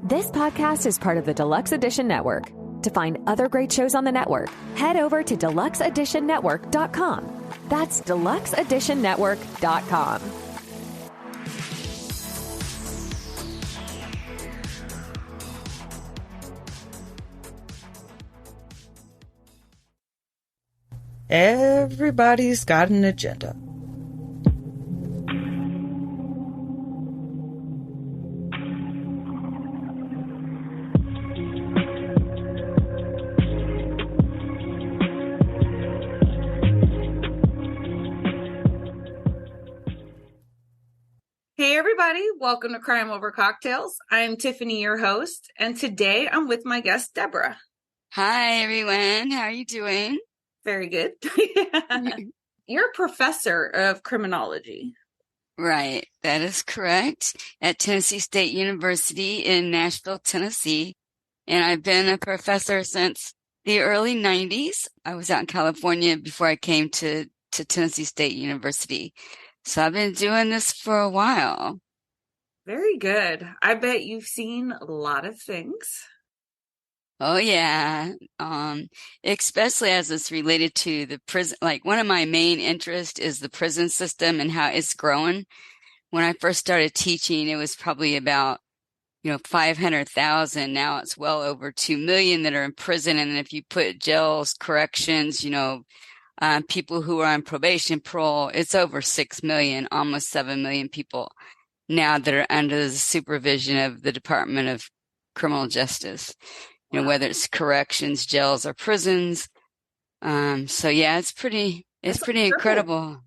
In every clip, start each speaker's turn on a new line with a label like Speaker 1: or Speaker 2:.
Speaker 1: This podcast is part of the Deluxe Edition Network. To find other great shows on the network, head over to deluxeeditionnetwork.com. That's deluxeeditionnetwork.com.
Speaker 2: Everybody's got an agenda.
Speaker 3: Hey everybody, welcome to Crime Over Cocktails. I'm Tiffany, your host, and today I'm with my guest, Deborah.
Speaker 4: Hi everyone, how are you doing?
Speaker 3: Very good. You're a professor of criminology.
Speaker 4: Right, that is correct. At Tennessee State University in Nashville, Tennessee. And I've been a professor since the early 90s. I was out in California before I came to Tennessee State University. So I've been doing this for a while.
Speaker 3: Very good. I bet you've seen a lot of things.
Speaker 4: Oh yeah. Especially as it's related to the prison. Like one of my main interests is the prison system and how it's growing. When I first started teaching, it was probably about, 500,000. Now it's well over 2 million that are in prison. And if you put jails, corrections, people who are on probation, parole, it's over 6 million, almost 7 million people now that are under the supervision of the Department of Criminal Justice, whether it's corrections, jails, or prisons. So yeah, it's pretty incredible.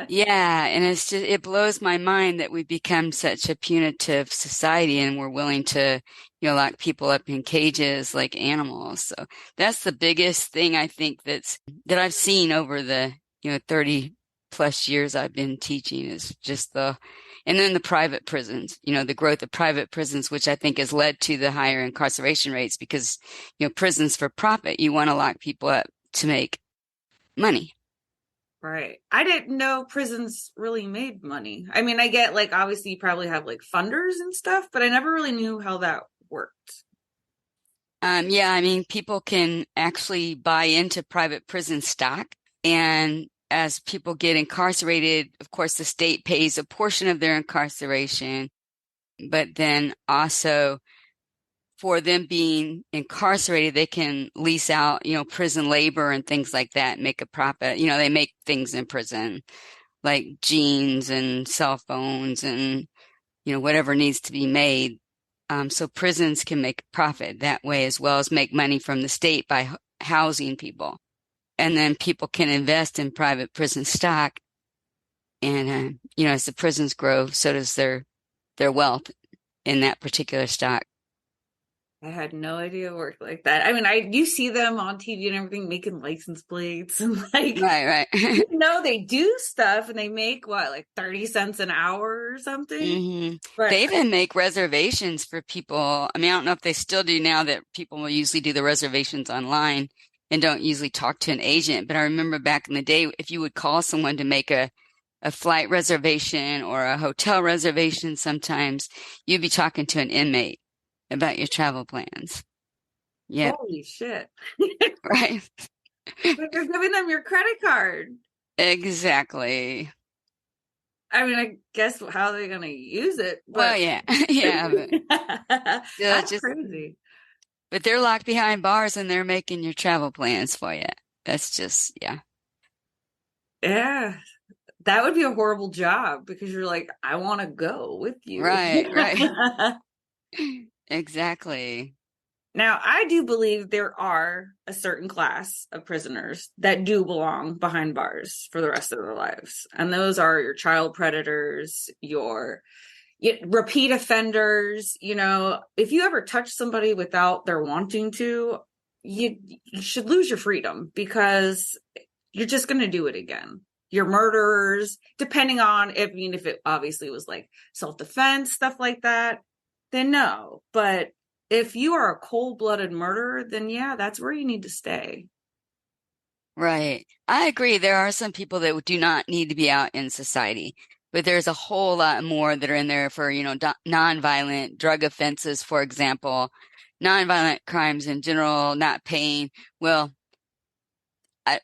Speaker 4: Yeah. And it blows my mind that we become such a punitive society and we're willing to, lock people up in cages like animals. So that's the biggest thing I think that I've seen over the, 30 plus years I've been teaching is just and then the private prisons, the growth of private prisons, which I think has led to the higher incarceration rates because, prisons for profit, you want to lock people up to make money.
Speaker 3: Right. I didn't know prisons really made money. I mean, I get obviously you probably have funders and stuff, but I never really knew how that worked.
Speaker 4: Yeah, I mean, people can actually buy into private prison stock. And as people get incarcerated, of course, the state pays a portion of their incarceration, but then also for them being incarcerated, they can lease out, prison labor and things like that, and make a profit. They make things in prison like jeans and cell phones and, whatever needs to be made. So prisons can make a profit that way as well as make money from the state by housing people. And then people can invest in private prison stock. And, as the prisons grow, so does their wealth in that particular stock.
Speaker 3: I had no idea it worked like that. I mean, you see them on TV and everything making license plates and
Speaker 4: right.
Speaker 3: They do stuff and they make 30 cents an hour or something.
Speaker 4: Mm-hmm.
Speaker 3: But
Speaker 4: they even make reservations for people. I mean, I don't know if they still do now that people will usually do the reservations online and don't usually talk to an agent. But I remember back in the day, if you would call someone to make a flight reservation or a hotel reservation, sometimes you'd be talking to an inmate about your travel plans. Yeah.
Speaker 3: Holy shit.
Speaker 4: Right.
Speaker 3: But you're giving them your credit card.
Speaker 4: Exactly.
Speaker 3: I mean, I guess how are they going to use it? But...
Speaker 4: Well, yeah. Yeah.
Speaker 3: That's crazy.
Speaker 4: But they're locked behind bars and they're making your travel plans for you. That's just, yeah.
Speaker 3: Yeah. That would be a horrible job because you're like, I want to go with you.
Speaker 4: Right. Exactly.
Speaker 3: Now, I do believe there are a certain class of prisoners that do belong behind bars for the rest of their lives. And those are your child predators, your repeat offenders. If you ever touch somebody without their wanting to, you should lose your freedom because you're just going to do it again. Your murderers, depending on if it obviously was self-defense, stuff like that, then no. But if you are a cold-blooded murderer, then yeah, that's where you need to stay.
Speaker 4: Right. I agree. There are some people that do not need to be out in society. but there's a whole lot more that are in there for, nonviolent drug offenses, for example, nonviolent crimes in general, not paying. Well,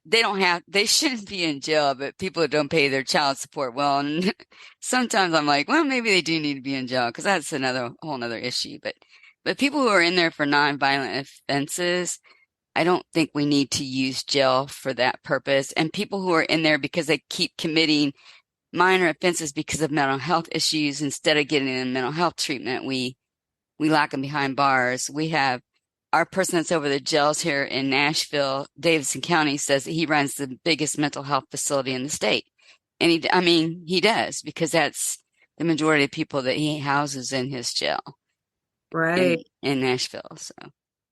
Speaker 4: they shouldn't be in jail, but people who don't pay their child support. Well, and sometimes I'm like, well, maybe they do need to be in jail because that's another whole nother issue. But people who are in there for nonviolent offenses, I don't think we need to use jail for that purpose. And people who are in there because they keep committing minor offenses because of mental health issues, instead of getting them mental health treatment, we lock them behind bars. We have our person that's over the jails here in Nashville, Davidson County, says that he runs the biggest mental health facility in the state. And he does, because that's the majority of people that he houses in his jail.
Speaker 3: Right.
Speaker 4: In Nashville. So.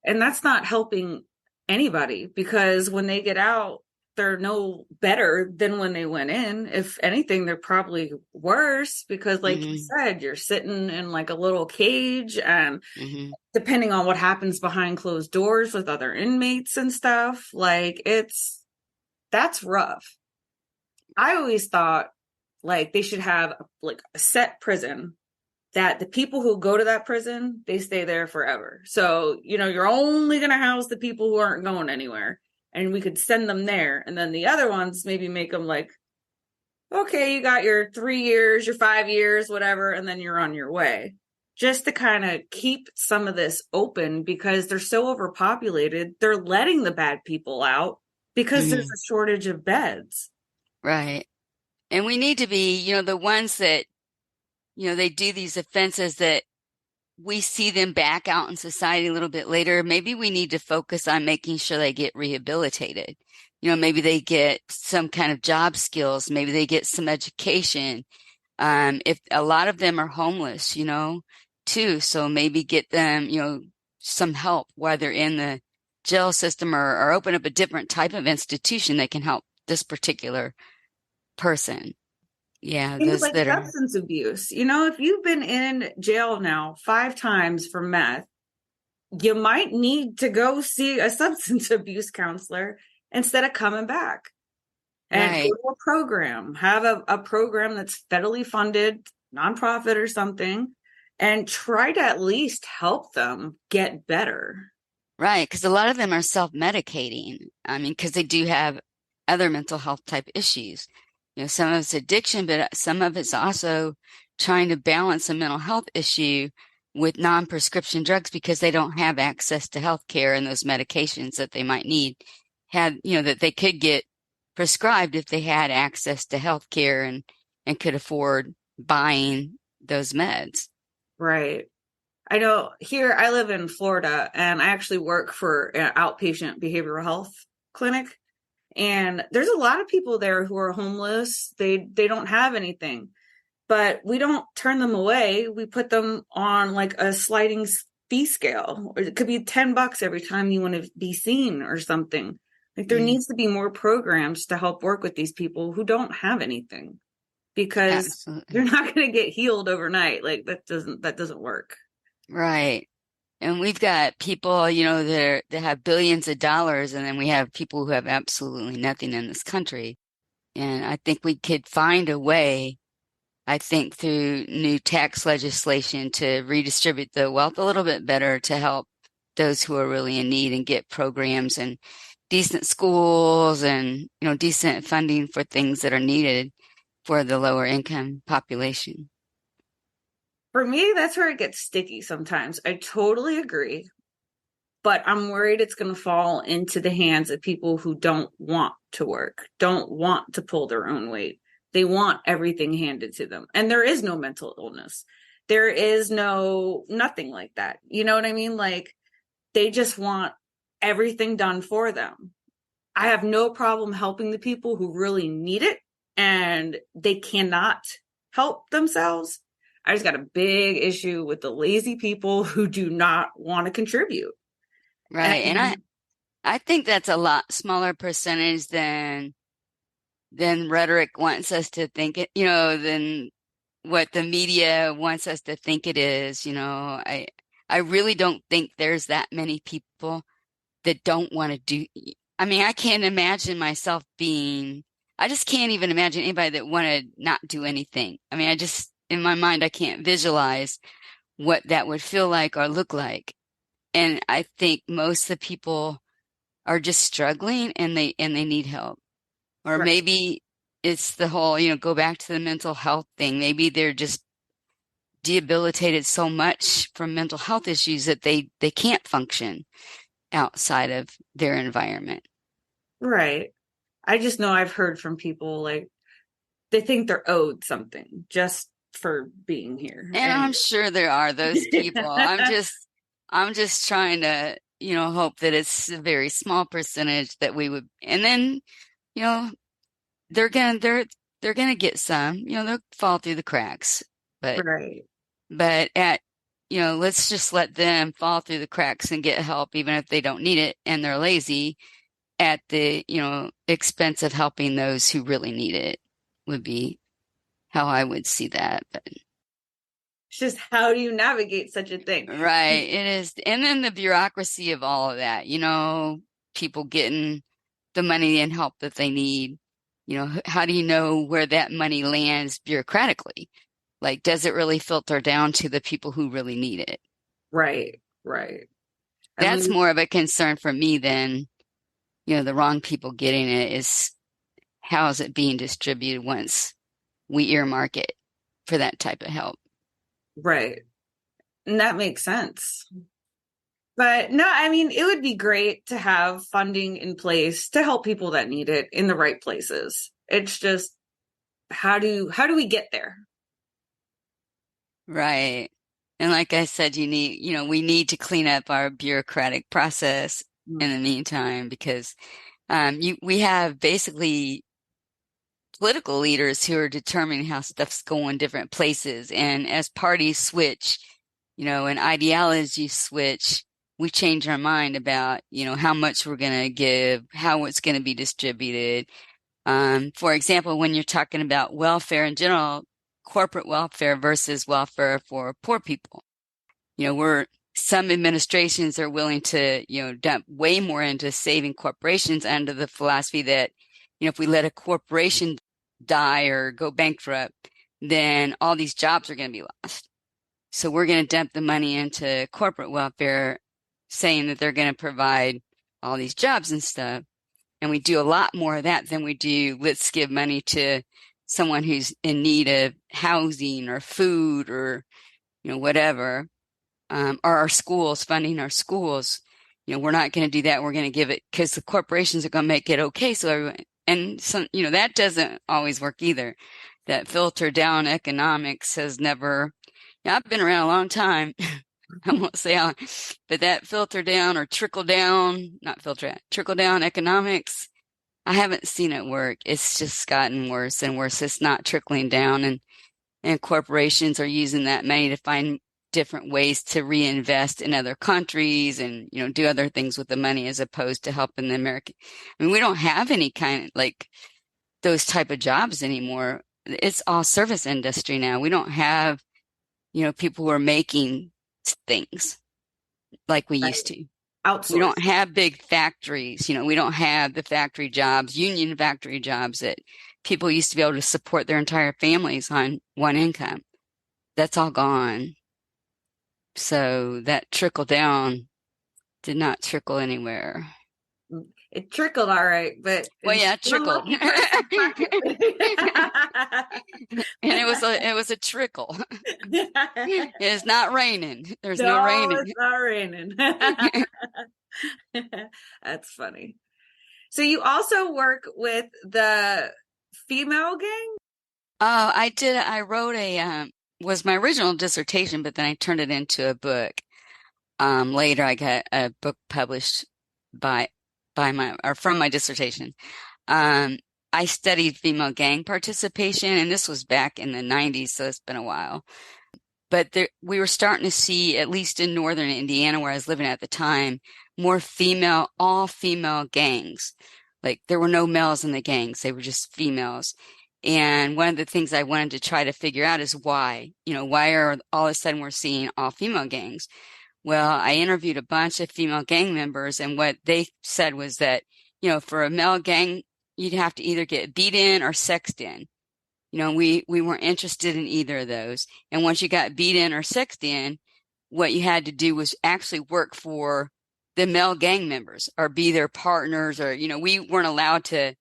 Speaker 3: And that's not helping anybody, because when they get out, they're no better than when they went in. If anything, they're probably worse, because like you said, you're sitting in like a little cage, and depending on what happens behind closed doors with other inmates and stuff, like that's rough. I always thought like they should have like a set prison that the people who go to that prison, they stay there forever. So, you're only going to house the people who aren't going anywhere. And we could send them there. And then the other ones, maybe make them like, okay, you got your 3 years, your 5 years, whatever. And then you're on your way. Just to kind of keep some of this open, because they're so overpopulated. They're letting the bad people out because there's a shortage of beds.
Speaker 4: Right. And we need to be, the ones that, they do these offenses that we see them back out in society a little bit later. Maybe we need to focus on making sure they get rehabilitated. Maybe they get some kind of job skills. Maybe they get some education. If a lot of them are homeless, too. So maybe get them, some help while they're in the jail system, or open up a different type of institution that can help this particular person. Yeah,
Speaker 3: Things like substance abuse. If you've been in jail now 5 times for meth, you might need to go see a substance abuse counselor instead of coming back. And go to a program. Have a program that's federally funded, nonprofit or something, and try to at least help them get better.
Speaker 4: Right, because a lot of them are self-medicating. Because they do have other mental health type issues. Some of it's addiction, but some of it's also trying to balance a mental health issue with non-prescription drugs, because they don't have access to health care and those medications that they might need, that they could get prescribed if they had access to health care and could afford buying those meds.
Speaker 3: Right. I know here I live in Florida, and I actually work for an outpatient behavioral health clinic. And there's a lot of people there who are homeless. They don't have anything, but we don't turn them away. We put them on like a sliding fee scale. It could be $10 every time you want to be seen or something. Like there needs to be more programs to help work with these people who don't have anything, because they're not going to get healed overnight. Like that doesn't work.
Speaker 4: Right. And we've got people, that have billions of dollars, and then we have people who have absolutely nothing in this country. And I think we could find a way, I think, through new tax legislation to redistribute the wealth a little bit better to help those who are really in need, and get programs and decent schools and, decent funding for things that are needed for the lower income population.
Speaker 3: For me, that's where it gets sticky sometimes. I totally agree. But I'm worried it's going to fall into the hands of people who don't want to work, don't want to pull their own weight. They want everything handed to them. And there is no mental illness. There is nothing like that. You know what I mean? Like they just want everything done for them. I have no problem helping the people who really need it and they cannot help themselves. I just got a big issue with the lazy people who do not want to contribute.
Speaker 4: Right. And I think that's a lot smaller percentage than rhetoric wants us to think it, than what the media wants us to think it is. I really don't think there's that many people that don't want to do. I can't imagine myself being I just can't even imagine anybody that want to not do anything. I mean, in my mind, I can't visualize what that would feel like or look like. And I think most of the people are just struggling and they need help. Or
Speaker 3: Right.
Speaker 4: maybe it's the whole, go back to the mental health thing. Maybe they're just debilitated so much from mental health issues that they can't function outside of their environment.
Speaker 3: Right. I just know I've heard from people like they think they're owed something just for being here.
Speaker 4: And I'm sure there are those people. I'm just trying to, hope that it's a very small percentage that we would, and then, they're gonna get some, they'll fall through the cracks,
Speaker 3: right.
Speaker 4: but let's just let them fall through the cracks and get help, even if they don't need it and they're lazy, at the, expense of helping those who really need it, would be how I would see that. But
Speaker 3: it's just, how do you navigate such a thing?
Speaker 4: right, it is. And then the bureaucracy of all of that, people getting the money and help that they need. How do you know where that money lands bureaucratically? Like, does it really filter down to the people who really need it?
Speaker 3: Right, right.
Speaker 4: That's more of a concern for me than, the wrong people getting it. Is how is it being distributed once we earmark it for that type of help?
Speaker 3: Right. And that makes sense. But no, I mean, it would be great to have funding in place to help people that need it in the right places. It's just, how do we get there?
Speaker 4: Right. And like I said, we need to clean up our bureaucratic process in the meantime, because we have basically political leaders who are determining how stuff's going different places. And as parties switch, and ideologies switch, we change our mind about, how much we're going to give, how it's going to be distributed. For example, when you're talking about welfare in general, corporate welfare versus welfare for poor people, some administrations are willing to, dump way more into saving corporations under the philosophy that, if we let a corporation die or go bankrupt, then all these jobs are going to be lost. So we're going to dump the money into corporate welfare, saying that they're going to provide all these jobs and stuff. And we do a lot more of that than we do, let's give money to someone who's in need of housing or food or, whatever. Or our schools, funding our schools. We're not going to do that. We're going to give it because the corporations are going to make it okay. So everyone, and some, that doesn't always work either. That filter down economics has never, I've been around a long time. I won't say how, but that filter down or trickle down economics, I haven't seen it work. It's just gotten worse and worse. It's not trickling down, and corporations are using that money to find different ways to reinvest in other countries and, do other things with the money as opposed to helping the American. I mean, we don't have any kind of like those type of jobs anymore. It's all service industry now. We don't have, people who are making things like we used to.
Speaker 3: Outsource.
Speaker 4: We don't have big factories. We don't have the factory jobs, union factory jobs that people used to be able to support their entire families on one income. That's all gone. So that trickle down did not trickle anywhere.
Speaker 3: It trickled all right, but
Speaker 4: well, yeah, it trickled. And it was a trickle. It's not raining. There's no raining.
Speaker 3: It's not raining. That's funny. So you also work with the female gang?
Speaker 4: Oh, I did. I wrote was my original dissertation, but then I turned it into a book. Later I got a book published from my dissertation. I studied female gang participation, and this was back in the 90s, so it's been a while. But we were starting to see, at least in northern Indiana, where I was living at the time, more all female gangs. Like, there were no males in the gangs. They were just females. And one of the things I wanted to try to figure out is why. Why are all of a sudden we're seeing all female gangs? Well, I interviewed a bunch of female gang members, and what they said was that, for a male gang you'd have to either get beat in or sexed in. You know, we weren't interested in either of those. And once you got beat in or sexed in, what you had to do was actually work for the male gang members or be their partners, or, you know, we weren't allowed to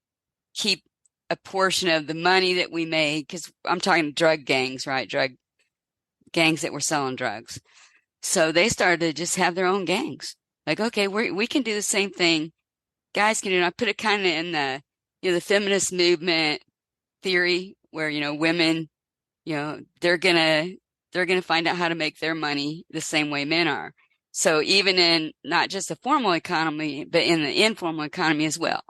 Speaker 4: keep a portion of the money that we made, because I'm talking drug gangs, right? Drug gangs that were selling drugs. So they started to just have their own gangs. Like, okay, we can do the same thing. Guys can do it. I put it kind of in the, you know, the feminist movement theory where, you know, women, you know, they're going to find out how to make their money the same way men are. So even in not just the formal economy, but in the informal economy as well.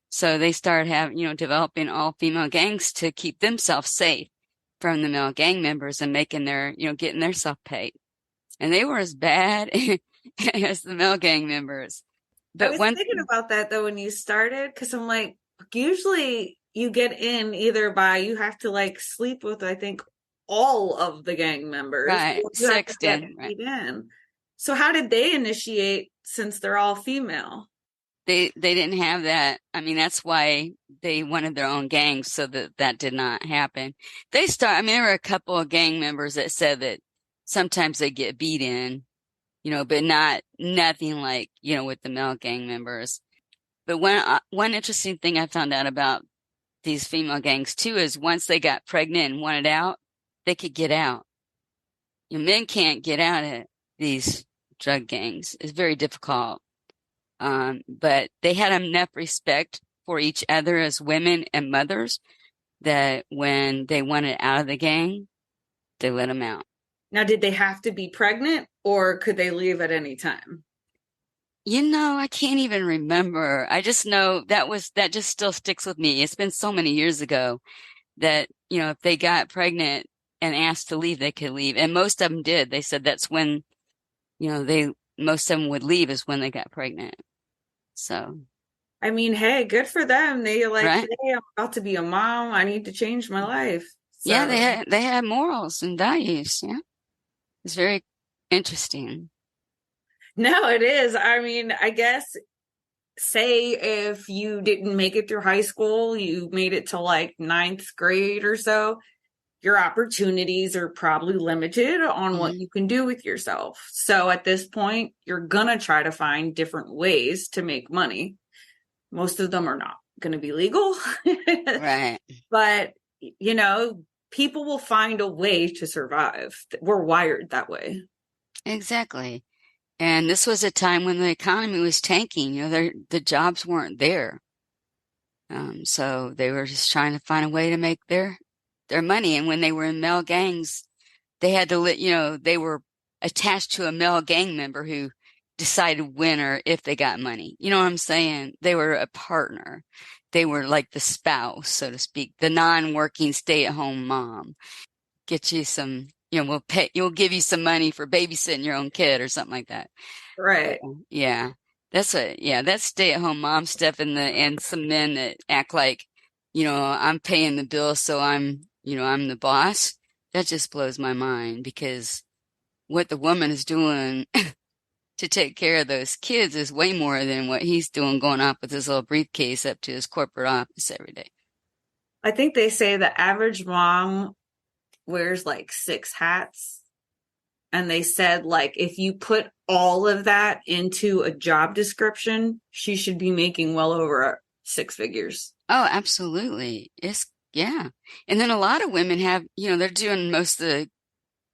Speaker 4: So they started having, you know, developing all female gangs to keep themselves safe from the male gang members and making their, you know, getting their stuff paid. And they were as bad as the male gang members.
Speaker 3: But I was thinking about that though when you started, because I'm like, usually you get in either by you have to like sleep with, I think, all of the gang members.
Speaker 4: Right. Sexed in. Right.
Speaker 3: In. So how did they initiate since they're all female?
Speaker 4: They didn't have that. I mean, that's why they wanted their own gangs, so that did not happen. I mean, there were a couple of gang members that said that sometimes they get beat in, you know, but nothing like, you know, with the male gang members. But one interesting thing I found out about these female gangs too is once they got pregnant and wanted out, they could get out. You know, men can't get out of these drug gangs. It's very difficult. But they had enough respect for each other as women and mothers that when they wanted out of the gang, they let them out.
Speaker 3: Now, did they have to be pregnant or could they leave at any time?
Speaker 4: You know, I can't even remember. I just know that just still sticks with me. It's been so many years ago that, you know, if they got pregnant and asked to leave, they could leave. And most of them did. They said that's when, you know, most of them would leave is when they got pregnant. So,
Speaker 3: I mean, hey, good for them. They like,
Speaker 4: right?
Speaker 3: Hey, I'm about to be a mom. I need to change my life. So.
Speaker 4: Yeah, they had morals and values. Yeah. It's very interesting.
Speaker 3: No, it is. I mean, I guess say if you didn't make it through high school, you made it to like 9th grade or so, your opportunities are probably limited on what you can do with yourself. So at this point, you're going to try to find different ways to make money. Most of them are not going to be legal.
Speaker 4: Right.
Speaker 3: But, you know, people will find a way to survive. We're wired that way.
Speaker 4: Exactly. And this was a time when the economy was tanking. You know, the jobs weren't there. So they were just trying to find a way to make their money. And when they were in male gangs, they had to you know, they were attached to a male gang member who decided when or if they got money. You know what I'm saying? They were a partner. They were like the spouse, so to speak, the non-working stay-at-home mom. Get you some, you know, we'll give you some money for babysitting your own kid or something like that.
Speaker 3: Right.
Speaker 4: Yeah. That's stay-at-home mom stuff, and some men that act like, you know, I'm paying the bill, so I'm the boss. That just blows my mind, because what the woman is doing to take care of those kids is way more than what he's doing going off with his little briefcase up to his corporate office every day.
Speaker 3: I think they say the average mom wears like 6 hats. And they said, like, if you put all of that into a job description, she should be making well over 6 figures.
Speaker 4: Oh, absolutely. Yeah. And then a lot of women have, you know, they're doing most of the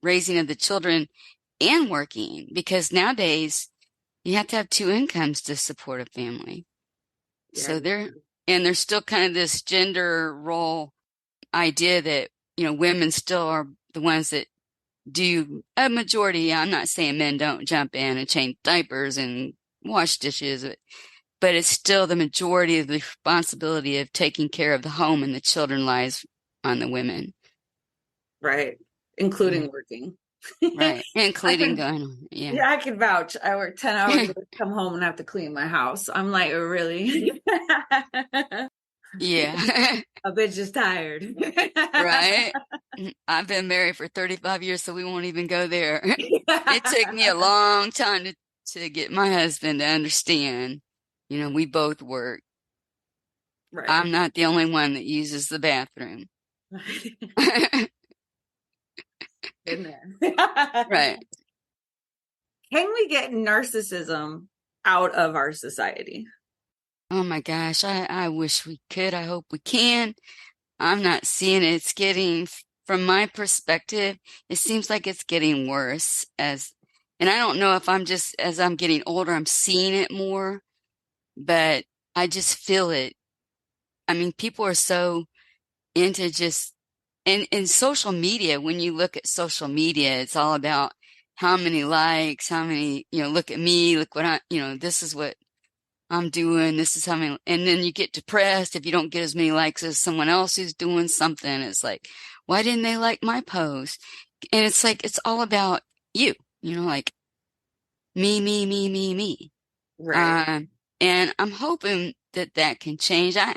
Speaker 4: raising of the children and working, because nowadays you have to have 2 incomes to support a family. Yeah. So there's still kind of this gender role idea that, you know, women still are the ones that do a majority. I'm not saying men don't jump in and change diapers and wash dishes, but it's still the majority of the responsibility of taking care of the home and the children lies on the women.
Speaker 3: Right. Including working.
Speaker 4: Right. Including going on. Yeah.
Speaker 3: Yeah, I can vouch. I work 10 hours, come home and have to clean my house. I'm like, really?
Speaker 4: Yeah.
Speaker 3: A bitch is tired.
Speaker 4: Right. I've been married for 35 years, so we won't even go there. It took me a long time to get my husband to understand, you know, we both work
Speaker 3: Right.
Speaker 4: I'm not the only one that uses the bathroom.
Speaker 3: In there.
Speaker 4: Right.
Speaker 3: Can we get narcissism out of our society?
Speaker 4: Oh my gosh, I wish we could. I hope we can. I'm not seeing it. It's getting, from my perspective, it seems like it's getting worse and I don't know if I'm just, as I'm getting older, I'm seeing it more, but I just feel it. I mean, people are so into just, and in social media, when you look at social media, it's all about how many likes, how many, look at me, look what this is what I'm doing. This is how many, and then you get depressed if you don't get as many likes as someone else who's doing something. It's like, why didn't they like my post? And it's like, it's all about you, like me, me, me, me, me.
Speaker 3: Right.
Speaker 4: And I'm hoping that that can change. I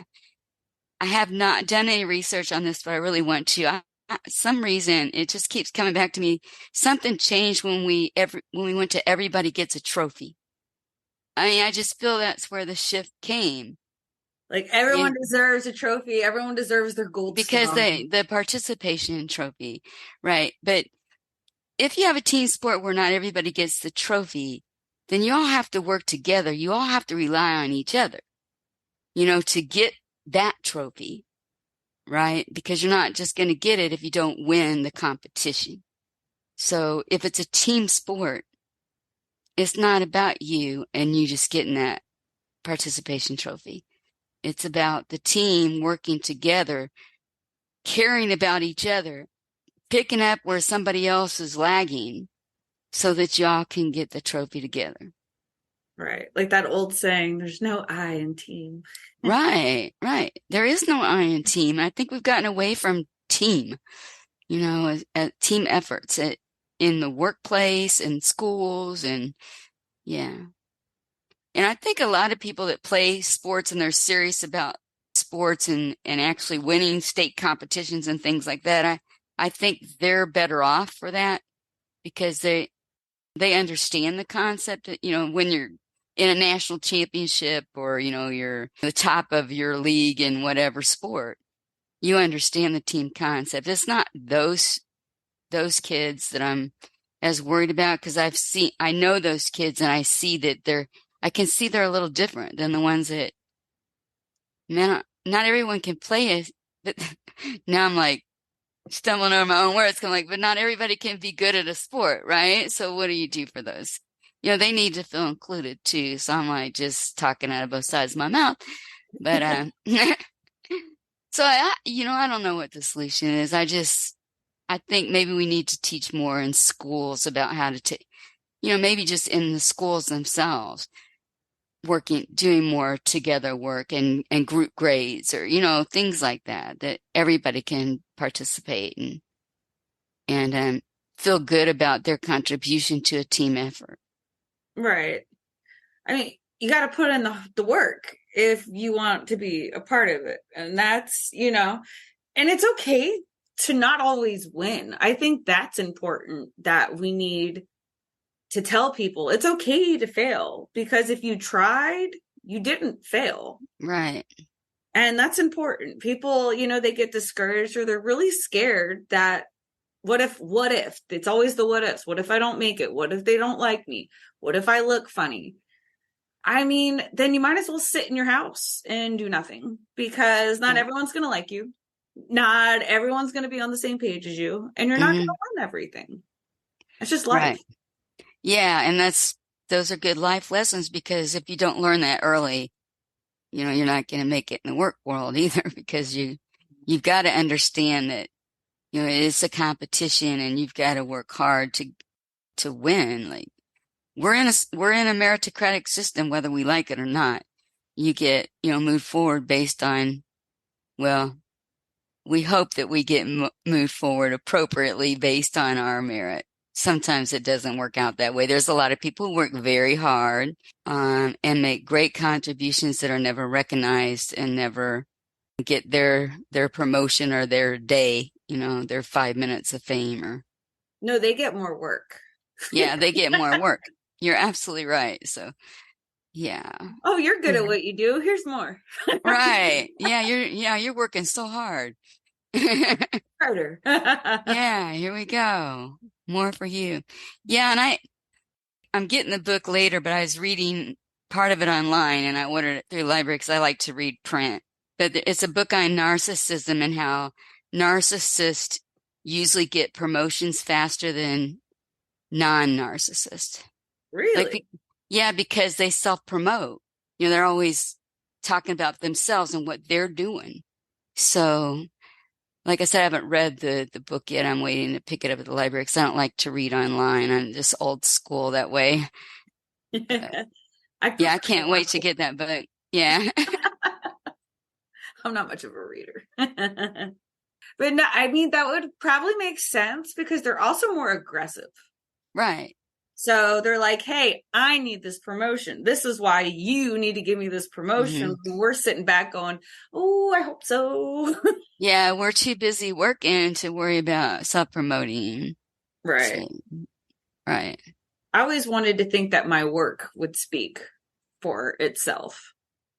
Speaker 4: have not done any research on this, but I really want to. Some reason it just keeps coming back to me. Something changed when we went to Everybody Gets a Trophy. I mean, I just feel that's where the shift came.
Speaker 3: Like
Speaker 4: Yeah,
Speaker 3: everyone deserves a trophy. Everyone deserves their gold
Speaker 4: because
Speaker 3: star.
Speaker 4: the participation trophy, right? But if you have a team sport where not everybody gets the trophy, then you all have to work together. You all have to rely on each other, to get that trophy, right? Because you're not just going to get it if you don't win the competition. So if it's a team sport, it's not about you and you just getting that participation trophy. It's about the team working together, caring about each other, picking up where somebody else is lagging so that y'all can get the trophy together.
Speaker 3: Right. Like that old saying, there's no I in team.
Speaker 4: Right, right. There is no I in team. I think we've gotten away from team, team efforts in the workplace and schools and yeah. And I think a lot of people that play sports and they're serious about sports and actually winning state competitions and things like that, I think they're better off for that because they understand the concept that, when you're in a national championship or, you're the top of your league in whatever sport, you understand the team concept. It's not those kids that I'm as worried about because I know those kids and I see that I can see they're a little different than the ones that, man, not everyone can play it. But now I'm like stumbling over my own words. I'm like, but not everybody can be good at a sport, right? So what do you do for those? They need to feel included too. So I'm like just talking out of both sides of my mouth. But so I don't know what the solution is. I think maybe we need to teach more in schools about how to take, maybe just in the schools themselves, doing more together work and group grades or, things like that everybody can participate and feel good about their contribution to a team effort.
Speaker 3: Right. I mean, you got to put in the work if you want to be a part of it. And that's, and it's okay to not always win. I think that's important that we need to tell people it's okay to fail because if you tried, you didn't fail.
Speaker 4: Right.
Speaker 3: And that's important. People, they get discouraged or they're really scared that what if it's always the what ifs. What if I don't make it? What if they don't like me? What if I look funny? I mean, then you might as well sit in your house and do nothing because not everyone's going to like you. Not everyone's going to be on the same page as you, and you're not going to learn everything. It's just life.
Speaker 4: Right. Yeah. And those are good life lessons because if you don't learn that early, you're not going to make it in the work world either because you've got to understand that, it's a competition and you've got to work hard to win. Like we're in a meritocratic system, whether we like it or not. You get, moved forward based on, well, we hope that we get moved forward appropriately based on our merit. Sometimes it doesn't work out that way. There's a lot of people who work very hard and make great contributions that are never recognized and never get their promotion or their day, their 5 minutes of fame or.
Speaker 3: No, they get more work.
Speaker 4: Yeah, they get more work. You're absolutely right. So Yeah.
Speaker 3: Oh, you're good at what you do. Here's more.
Speaker 4: Right. Yeah, you're working so hard.
Speaker 3: Harder.
Speaker 4: Yeah, here we go. More for you. Yeah, and I'm getting the book later, but I was reading part of it online and I ordered it through the library because I like to read print. But it's a book on narcissism and how narcissists usually get promotions faster than non-narcissists.
Speaker 3: Really?
Speaker 4: Yeah, because they self-promote. They're always talking about themselves and what they're doing. So, like I said, I haven't read the book yet. I'm waiting to pick it up at the library because I don't like to read online. I'm just old school that way.
Speaker 3: I
Speaker 4: Yeah, I can't wait to get that book. Yeah.
Speaker 3: I'm not much of a reader. But no, I mean, that would probably make sense because they're also more aggressive.
Speaker 4: Right.
Speaker 3: So they're like, hey, I need this promotion. This is why you need to give me this promotion.
Speaker 4: Mm-hmm.
Speaker 3: We're sitting back going, oh, I hope so.
Speaker 4: Yeah, we're too busy working to worry about self-promoting.
Speaker 3: Right.
Speaker 4: So, right.
Speaker 3: I always wanted to think that my work would speak for itself.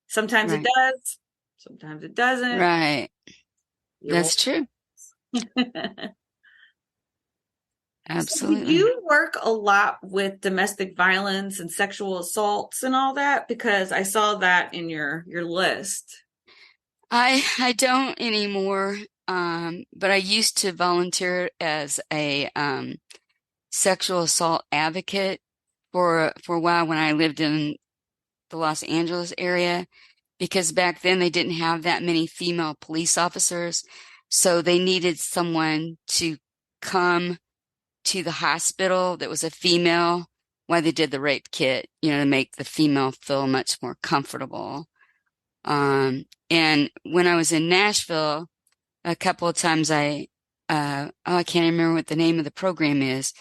Speaker 3: Sometimes it
Speaker 4: Right.
Speaker 3: does. Sometimes it doesn't.
Speaker 4: Right. That's true. Absolutely.
Speaker 3: So do you work a lot with domestic violence and sexual assaults and all that? Because I saw that in your list.
Speaker 4: I don't anymore. But I used to volunteer as a sexual assault advocate for a while when I lived in the Los Angeles area, because back then they didn't have that many female police officers. So they needed someone to come to the hospital that was a female while they did the rape kit, to make the female feel much more comfortable. And when I was in Nashville, a couple of times I can't remember what the name of the program is,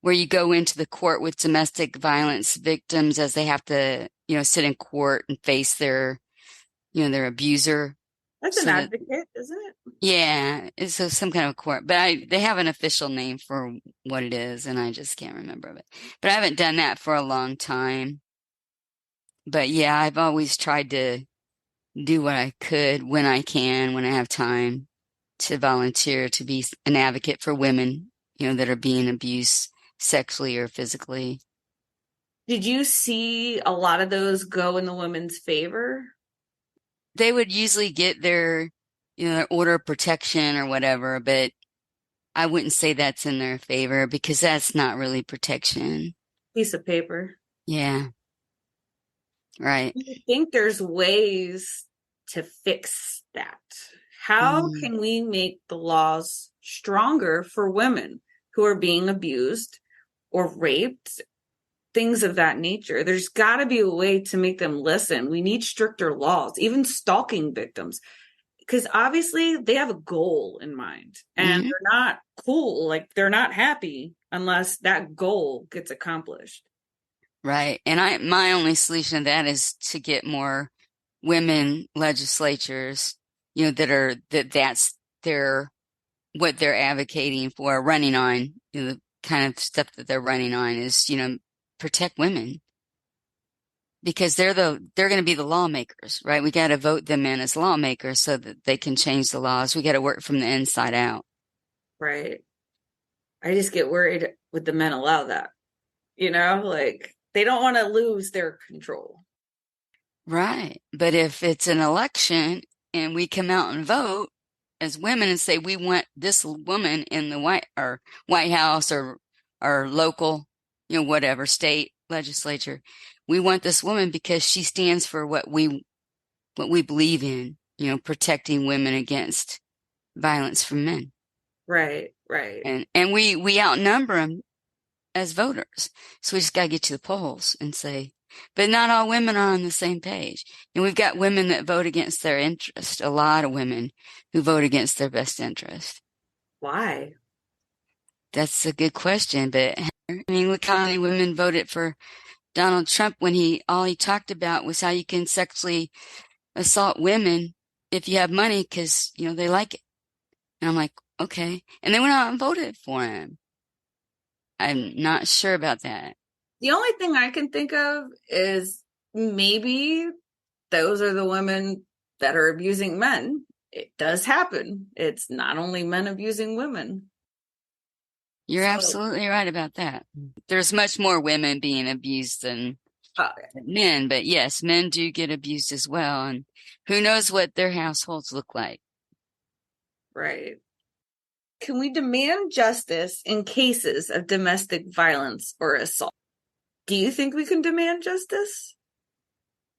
Speaker 4: where you go into the court with domestic violence victims as they have to, sit in court and face their their abuser.
Speaker 3: That's an advocate, isn't it?
Speaker 4: Yeah, it's some kind of court, but they have an official name for what it is, and I just can't remember it. But I haven't done that for a long time. But yeah, I've always tried to do what I could when I can, when I have time, to volunteer to be an advocate for women, that are being abused sexually or physically.
Speaker 3: Did you see a lot of those go in the women's favor?
Speaker 4: They would usually get their, their order of protection or whatever, but I wouldn't say that's in their favor because that's not really protection.
Speaker 3: Piece of paper.
Speaker 4: Yeah. Right.
Speaker 3: Do you think there's ways to fix that? How can we make the laws stronger for women who are being abused or raped? Things of that nature. There's got to be a way to make them listen. We need stricter laws, even stalking victims, because obviously they have a goal in mind and they're not cool. Like they're not happy unless that goal gets accomplished.
Speaker 4: Right. And my only solution to that is to get more women legislatures, that's what they're advocating for, running on, the kind of stuff that they're running on is, protect women, because they're going to be the lawmakers, right? We got to vote them in as lawmakers so that they can change the laws. We got to work from the inside out.
Speaker 3: Right. I just get worried would the men allow that, like they don't want to lose their control.
Speaker 4: Right. But if it's an election and we come out and vote as women and say, we want this woman in the White House or local, whatever state legislature, we want this woman because she stands for what we believe in, protecting women against violence from men.
Speaker 3: Right.
Speaker 4: And we outnumber them as voters. So we just got to get to the polls and say, but not all women are on the same page. And we've got women that vote against their interest, a lot of women who vote against their best interest.
Speaker 3: Why?
Speaker 4: That's a good question. But look how many women voted for Donald Trump when all he talked about was how you can sexually assault women if you have money because, they like it. And I'm like, okay. And they went out and voted for him. I'm not sure about that.
Speaker 3: The only thing I can think of is maybe those are the women that are abusing men. It does happen. It's not only men abusing women.
Speaker 4: You're absolutely right about that. There's much more women being abused than men, but yes, men do get abused as well. And who knows what their households look like.
Speaker 3: Right. Can we demand justice in cases of domestic violence or assault? Do you think we can demand justice?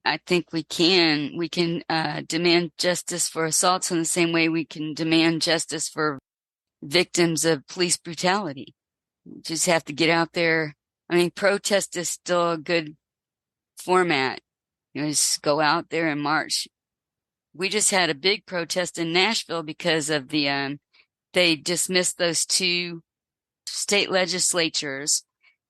Speaker 4: I think we can. We can demand justice for assaults in the same way we can demand justice for victims of police brutality. We just have to get out there. I mean, protest is still a good format. Just go out there and march. We just had a big protest in Nashville because of they dismissed those 2 state legislatures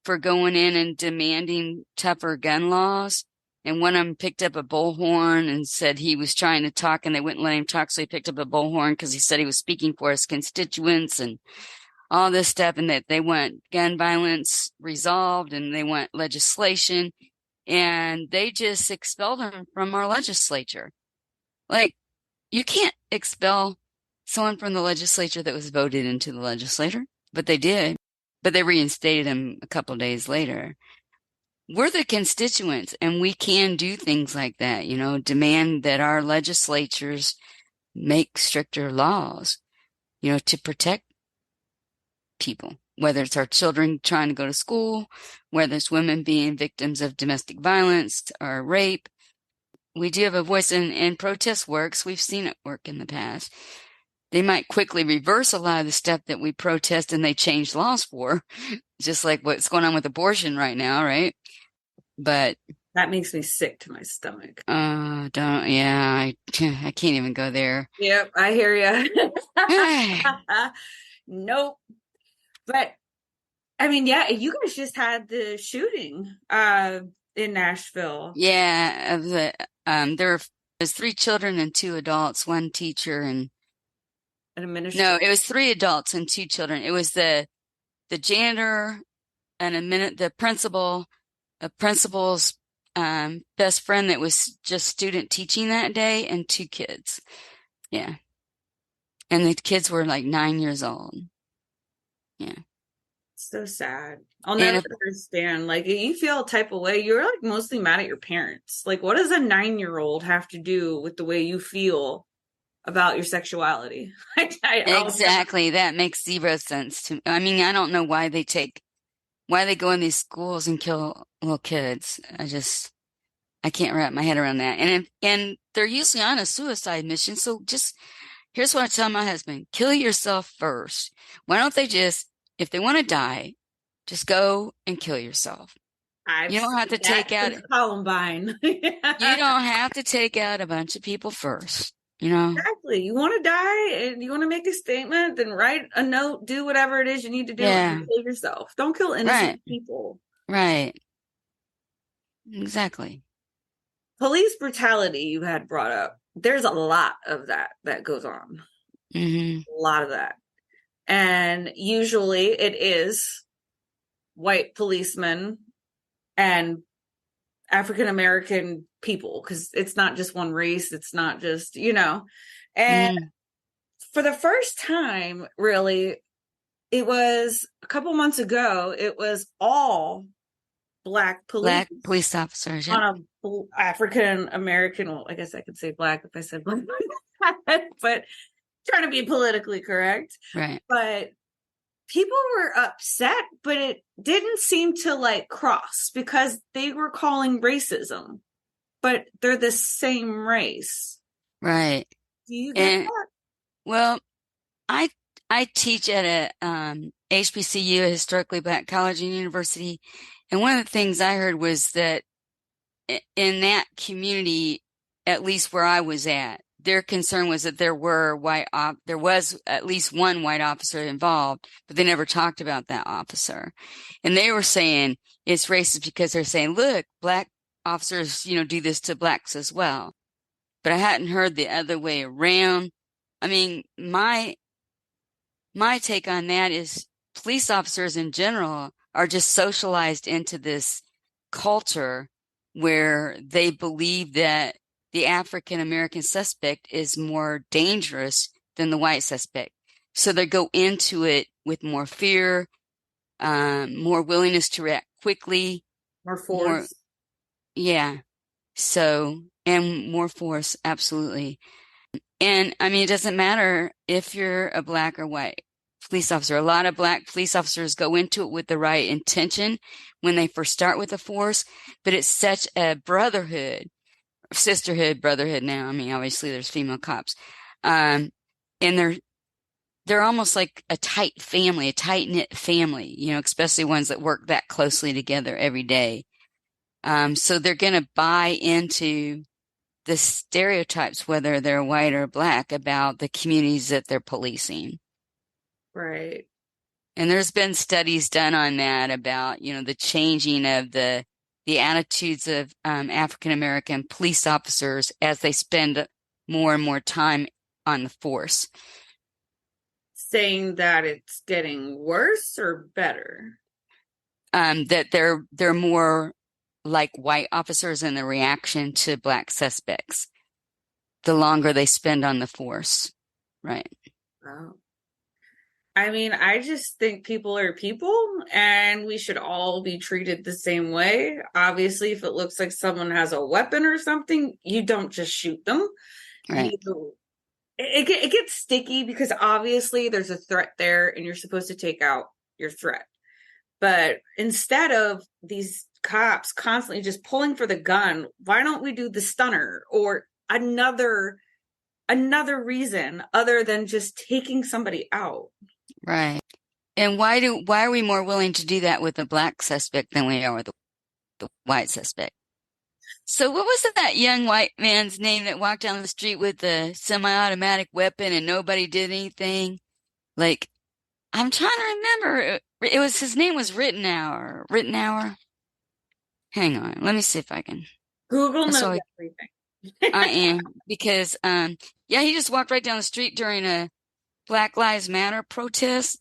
Speaker 4: for going in and demanding tougher gun laws. And one of them picked up a bullhorn and said he was trying to talk and they wouldn't let him talk. So he picked up a bullhorn because he said he was speaking for his constituents and all this stuff, and that they want gun violence resolved and they want legislation. And they just expelled him from our legislature. Like, you can't expel someone from the legislature that was voted into the legislature, but they did. But they reinstated him a couple of days later. We're the constituents, and we can do things like that, demand that our legislatures make stricter laws, to protect people, whether it's our children trying to go to school, whether it's women being victims of domestic violence or rape. We do have a voice, and protest works. We've seen it work in the past. They might quickly reverse a lot of the stuff that we protest and they change laws for, just like what's going on with abortion right now, right? But
Speaker 3: that makes me sick to my stomach.
Speaker 4: I can't even go there.
Speaker 3: Yep, I hear you. Nope. But I mean, yeah, you guys just had the shooting in Nashville.
Speaker 4: Yeah, there was 3 children and 2 adults, 1 teacher and
Speaker 3: an administrator.
Speaker 4: No, it was 3 adults and 2 children. It was the janitor and the principal, a principal's best friend that was just student teaching that day, and 2 kids. Yeah. And the kids were like 9 years old. Yeah.
Speaker 3: So sad. I'll never understand. Like, you feel a type of way, you're like mostly mad at your parents. Like, what does a 9-year-old have to do with the way you feel about your sexuality?
Speaker 4: Exactly. That makes 0 sense to me. I mean, I don't know why they go in these schools and kill little kids. I can't wrap my head around that. And they're usually on a suicide mission. So here's what I tell my husband: kill yourself first. Why don't they if they want to die, just go and kill yourself. You don't have to take out
Speaker 3: Columbine.
Speaker 4: You don't have to take out a bunch of people first.
Speaker 3: Exactly. You want to die and you want to make a statement, then write a note, do whatever it is you need to do, and kill yourself. Don't kill innocent people. Right.
Speaker 4: Exactly.
Speaker 3: Police brutality you had brought up. There's a lot of that goes on.
Speaker 4: Mm-hmm.
Speaker 3: A lot of that. And usually it is white policemen and African-American people, because it's not just one race. It's not just, and for the first time, really, it was a couple months ago, it was all Black
Speaker 4: police officers
Speaker 3: on a African-American. Well, I guess I could say Black if I said Black, but trying to be politically correct.
Speaker 4: Right.
Speaker 3: But people were upset, but it didn't seem to cross, because they were calling racism, but they're the same race.
Speaker 4: Right.
Speaker 3: Do you get that?
Speaker 4: Well, I teach at a HBCU, a historically Black college and university, and one of the things I heard was that in that community, at least where I was at, their concern was that there was at least one white officer involved, but they never talked about that officer. And they were saying it's racist because they're saying, look, Black officers, do this to Blacks as well. But I hadn't heard the other way around. I mean, my take on that is police officers in general are just socialized into this culture where they believe that the African American suspect is more dangerous than the white suspect. So they go into it with more fear, more willingness to react quickly,
Speaker 3: More force.
Speaker 4: yeah. So, and more force, absolutely. And I mean, it doesn't matter if you're a black or white police officer. A lot of black police officers go into it with the right intention when they first start with the force, but it's such a brotherhood, sisterhood, brotherhood now. I mean, obviously there's female cops. And they're almost like a tight family, a tight knit family, you know, especially ones that work that closely together every day. So they're going to buy into the stereotypes, whether they're white or black, about the communities that they're policing.
Speaker 3: Right.
Speaker 4: And there's been studies done on that about, you know, the changing of the attitudes of African American police officers as they spend more and more time on the force.
Speaker 3: Saying that it's getting worse or better?
Speaker 4: That they're more like white officers in the reaction to black suspects the longer they spend on the force. Right.
Speaker 3: Wow. I mean, I just think people are people and we should all be treated the same way. Obviously, if it looks like someone has a weapon or something, you don't just shoot them.
Speaker 4: Right.
Speaker 3: It gets sticky because obviously there's a threat there and you're supposed to take out your threat. But instead of these cops constantly just pulling for the gun, why don't we do the stunner or another reason other than just taking somebody out?
Speaker 4: Right. And why are we more willing to do that with a black suspect than we are with the white suspect? So what was that young white man's name that walked down the street with the semi-automatic weapon and nobody did anything? Like, I'm trying to remember. It was, his name was Rittenhour. Hang on. Let me see if I can.
Speaker 3: Google knows everything.
Speaker 4: I am, because, yeah, he just walked right down the street during a Black Lives Matter protest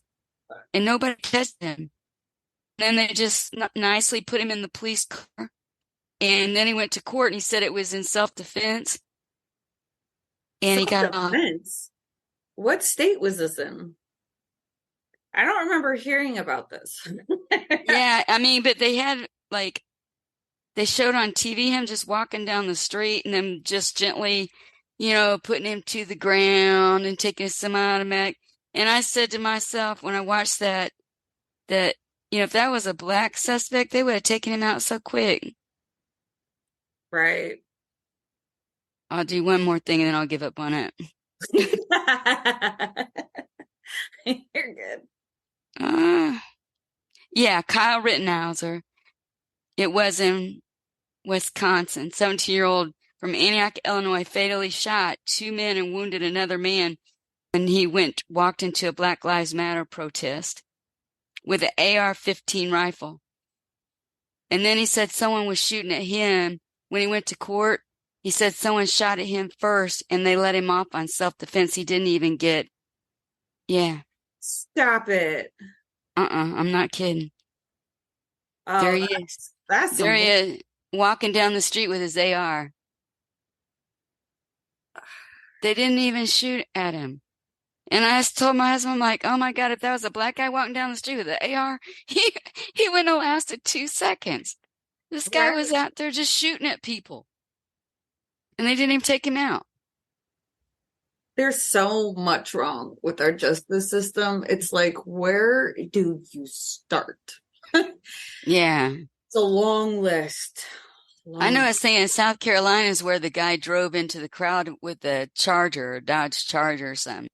Speaker 4: and nobody touched him. Then they just nicely put him in the police car. And then he went to court and he said it was in self-defense. And he got off.
Speaker 3: What state was this in? I don't remember hearing about this.
Speaker 4: Yeah, I mean, but they had, like, they showed on TV him just walking down the street and then just gently, you know, putting him to the ground and taking a semi-automatic. And I said to myself when I watched that, you know, if that was a black suspect, they would have taken him out so quick.
Speaker 3: Right.
Speaker 4: I'll do one more thing and then I'll give up on it.
Speaker 3: You're good.
Speaker 4: Yeah, Kyle Rittenhauser. It was in Wisconsin. 17-year-old from Antioch, Illinois, fatally shot 2 men and wounded another man when he walked into a Black Lives Matter protest with an AR-15 rifle. And then he said someone was shooting at him. When he went to court, he said someone shot at him first and they let him off on self-defense. He didn't even get, yeah.
Speaker 3: Stop it.
Speaker 4: I'm not kidding.
Speaker 3: Oh,
Speaker 4: there he is. There he is, walking down the street with his AR. They didn't even shoot at him. And I just told my husband, I'm like, oh my God, if that was a black guy walking down the street with an AR, he wouldn't have lasted 2 seconds. This guy was out there just shooting at people. And they didn't even take him out.
Speaker 3: There's so much wrong with our justice system. It's like, where do you start?
Speaker 4: Yeah.
Speaker 3: It's a long list.
Speaker 4: I know it's saying South Carolina is where the guy drove into the crowd with a Dodge Charger or something.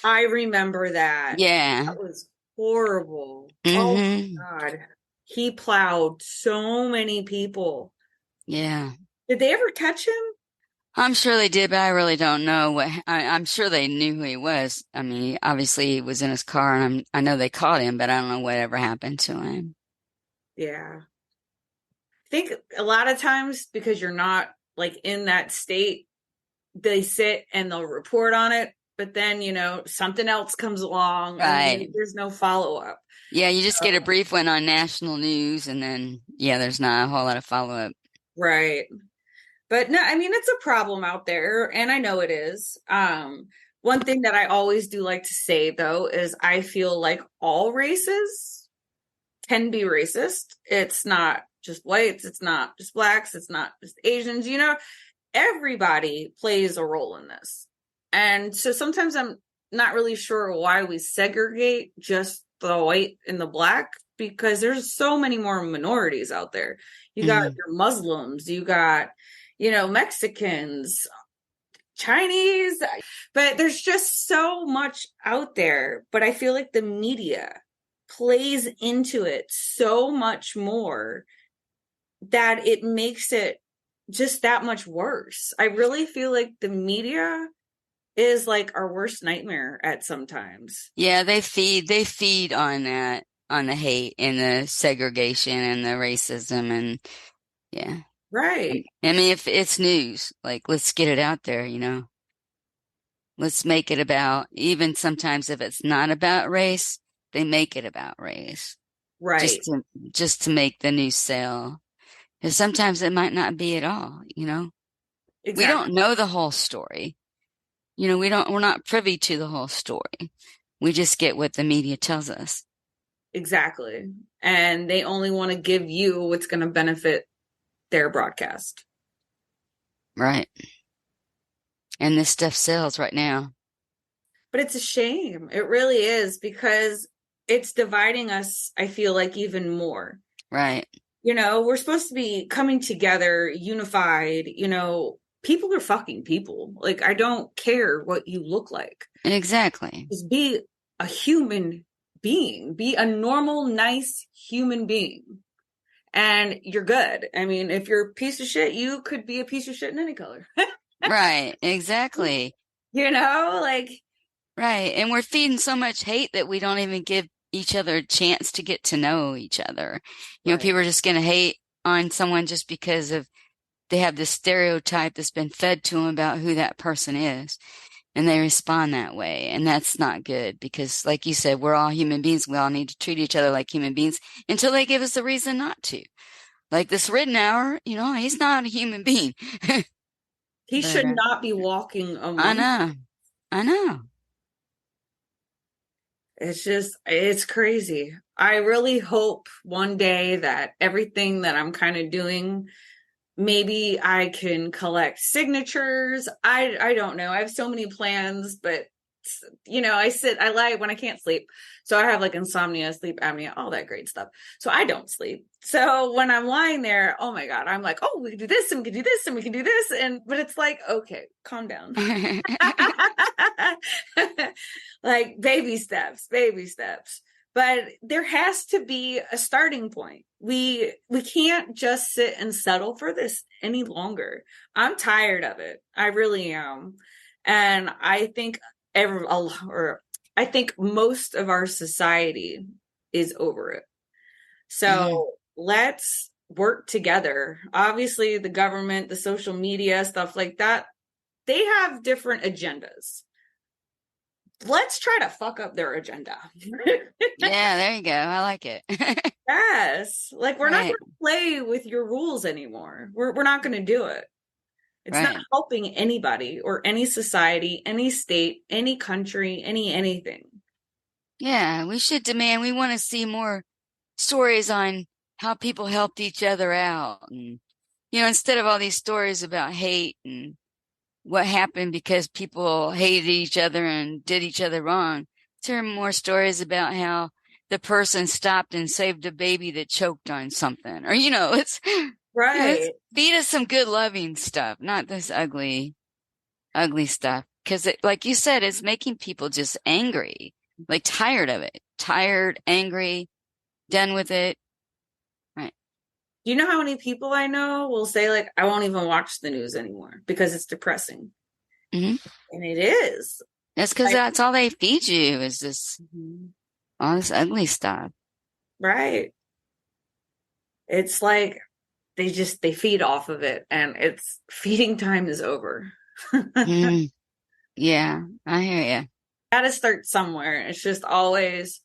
Speaker 3: I remember that.
Speaker 4: Yeah.
Speaker 3: That was horrible.
Speaker 4: Mm-hmm.
Speaker 3: Oh my God. He plowed so many people.
Speaker 4: Yeah.
Speaker 3: Did they ever catch him?
Speaker 4: I'm sure they did, but I really don't know I'm sure they knew who he was. I mean, obviously he was in his car and I know they caught him, but I don't know whatever happened to him.
Speaker 3: Yeah. I think a lot of times because you're not like in that state, they sit and they'll report on it, but then, you know, something else comes along and there's no follow-up.
Speaker 4: Yeah, you just get a brief one on national news and then, yeah, there's not a whole lot of follow-up.
Speaker 3: Right. But no, I mean, it's a problem out there, and I know it is. One thing that I always do like to say, though, is I feel like all races can be racist. It's not just whites, it's not just blacks, it's not just Asians, everybody plays a role in this. And so sometimes I'm not really sure why we segregate just the white and the black, because there's so many more minorities out there. You got your Muslims, you got, Mexicans, Chinese, but there's just so much out there. But I feel like the media plays into it so much more that it makes it just that much worse. I really feel like the media is like our worst nightmare at sometimes.
Speaker 4: Yeah, they feed on that, on the hate and the segregation and the racism, and yeah.
Speaker 3: Right.
Speaker 4: I mean, if it's news, like, let's get it out there, Let's make it about, even sometimes if it's not about race, they make it about race.
Speaker 3: Right.
Speaker 4: Just to make the news sell. Because sometimes it might not be at all,
Speaker 3: Exactly.
Speaker 4: We don't know the whole story. We're not privy to the whole story. We just get what the media tells us.
Speaker 3: Exactly. And they only want to give you what's going to benefit their broadcast.
Speaker 4: Right. And this stuff sells right now.
Speaker 3: But it's a shame. It really is, because it's dividing us, I feel like, even more.
Speaker 4: Right.
Speaker 3: We're supposed to be coming together, unified. People are fucking people. Like, I don't care what you look like.
Speaker 4: Exactly.
Speaker 3: Just be a human being. Be a normal, nice human being. And you're good. I mean, if you're a piece of shit, you could be a piece of shit in any color.
Speaker 4: Right. Exactly.
Speaker 3: Like.
Speaker 4: Right. And we're feeding so much hate that we don't even give each other a chance to get to know each other.
Speaker 3: Right.
Speaker 4: People are just going to hate on someone just because they have this stereotype that's been fed to them about who that person is. And they respond that way. And that's not good, because, like you said, we're all human beings. We all need to treat each other like human beings until they give us a reason not to. Like this Rittenhour, he's not a human being.
Speaker 3: He should not be walking among.
Speaker 4: I know.
Speaker 3: It's crazy. I really hope one day that everything that I'm kind of doing, maybe I can collect signatures. I don't know. I have so many plans, but I lie when I can't sleep. So I have like insomnia, sleep apnea, all that great stuff. So I don't sleep. So when I'm lying there, oh my God, I'm like, oh, we can do this and we can do this and we can do this. But it's like, okay, calm down. Like baby steps. But there has to be a starting point. We can't just sit and settle for this any longer. I'm tired of it. I really am. And I think I think most of our society is over it. So let's work together. Obviously, the government, the social media, stuff like that, they have different agendas. Let's try to fuck up their agenda.
Speaker 4: Yeah, there you go. I like it.
Speaker 3: Yes. Like, we're not going to play with your rules anymore. We're not going to do it. It's not helping anybody or any society, any state, any country, anything.
Speaker 4: Yeah, we should demand. We want to see more stories on how people helped each other out. And, instead of all these stories about hate and what happened because people hated each other and did each other wrong, let's hear more stories about how the person stopped and saved a baby that choked on something. Or, it's...
Speaker 3: Right.
Speaker 4: Feed us some good, loving stuff, not this ugly stuff. Because, like you said, it's making people just angry, like tired of it, angry, done with it. Right.
Speaker 3: Do you know how many people I know will say, like, I won't even watch the news anymore because it's depressing?
Speaker 4: Mm-hmm.
Speaker 3: And it is.
Speaker 4: That's because that's all they feed you, is this all this ugly stuff.
Speaker 3: Right. It's like they feed off of it, and it's feeding time is over.
Speaker 4: Yeah, I hear you.
Speaker 3: Got to start somewhere. It's just always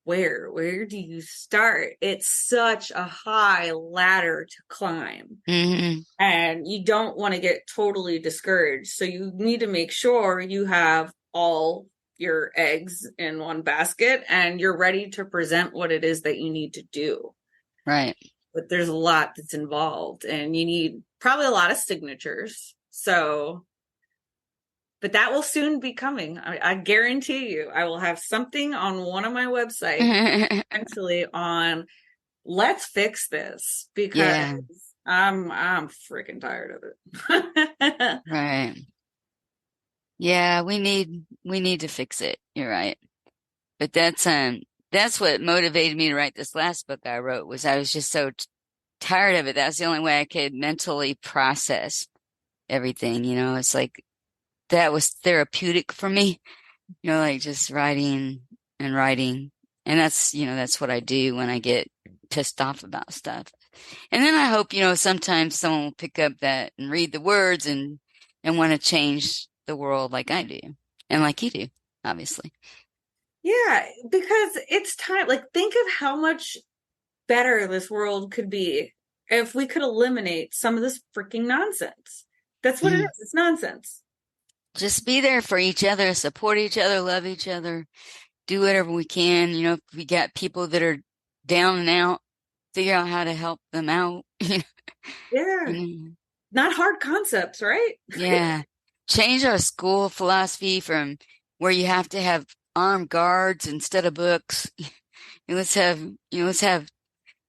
Speaker 3: where do you start? It's such a high ladder to climb.
Speaker 4: Mm-hmm.
Speaker 3: And you don't want to get totally discouraged. So you need to make sure you have all your eggs in one basket and you're ready to present what it is that you need to do.
Speaker 4: Right.
Speaker 3: But there's a lot that's involved and you need probably a lot of signatures. So, but that will soon be coming. I guarantee you, I will have something on one of my websites actually on let's fix this because
Speaker 4: Yeah.
Speaker 3: I'm freaking tired of it.
Speaker 4: Right. Yeah, we need to fix it. You're right. But that's what motivated me to write this last book I wrote was I was just so tired of it. That's the only way I could mentally process everything, you know. It's like that was therapeutic for me, you know, like just writing and writing. And that's, you know, that's what I do when I get pissed off about stuff. And then I hope, you know, sometimes someone will pick up that and read the words and want to change the world like I do and like you do, obviously.
Speaker 3: Yeah, because it's time. Like, think of how much better this world could be if we could eliminate some of this freaking nonsense. That's what it is. It's nonsense.
Speaker 4: Just be there for each other, support each other, love each other, do whatever we can. You know, if we got people that are down and out, figure out how to help them out.
Speaker 3: Yeah.
Speaker 4: You know?
Speaker 3: Not hard concepts, right?
Speaker 4: Yeah. Change our school philosophy from where you have to have armed guards instead of books. Let's have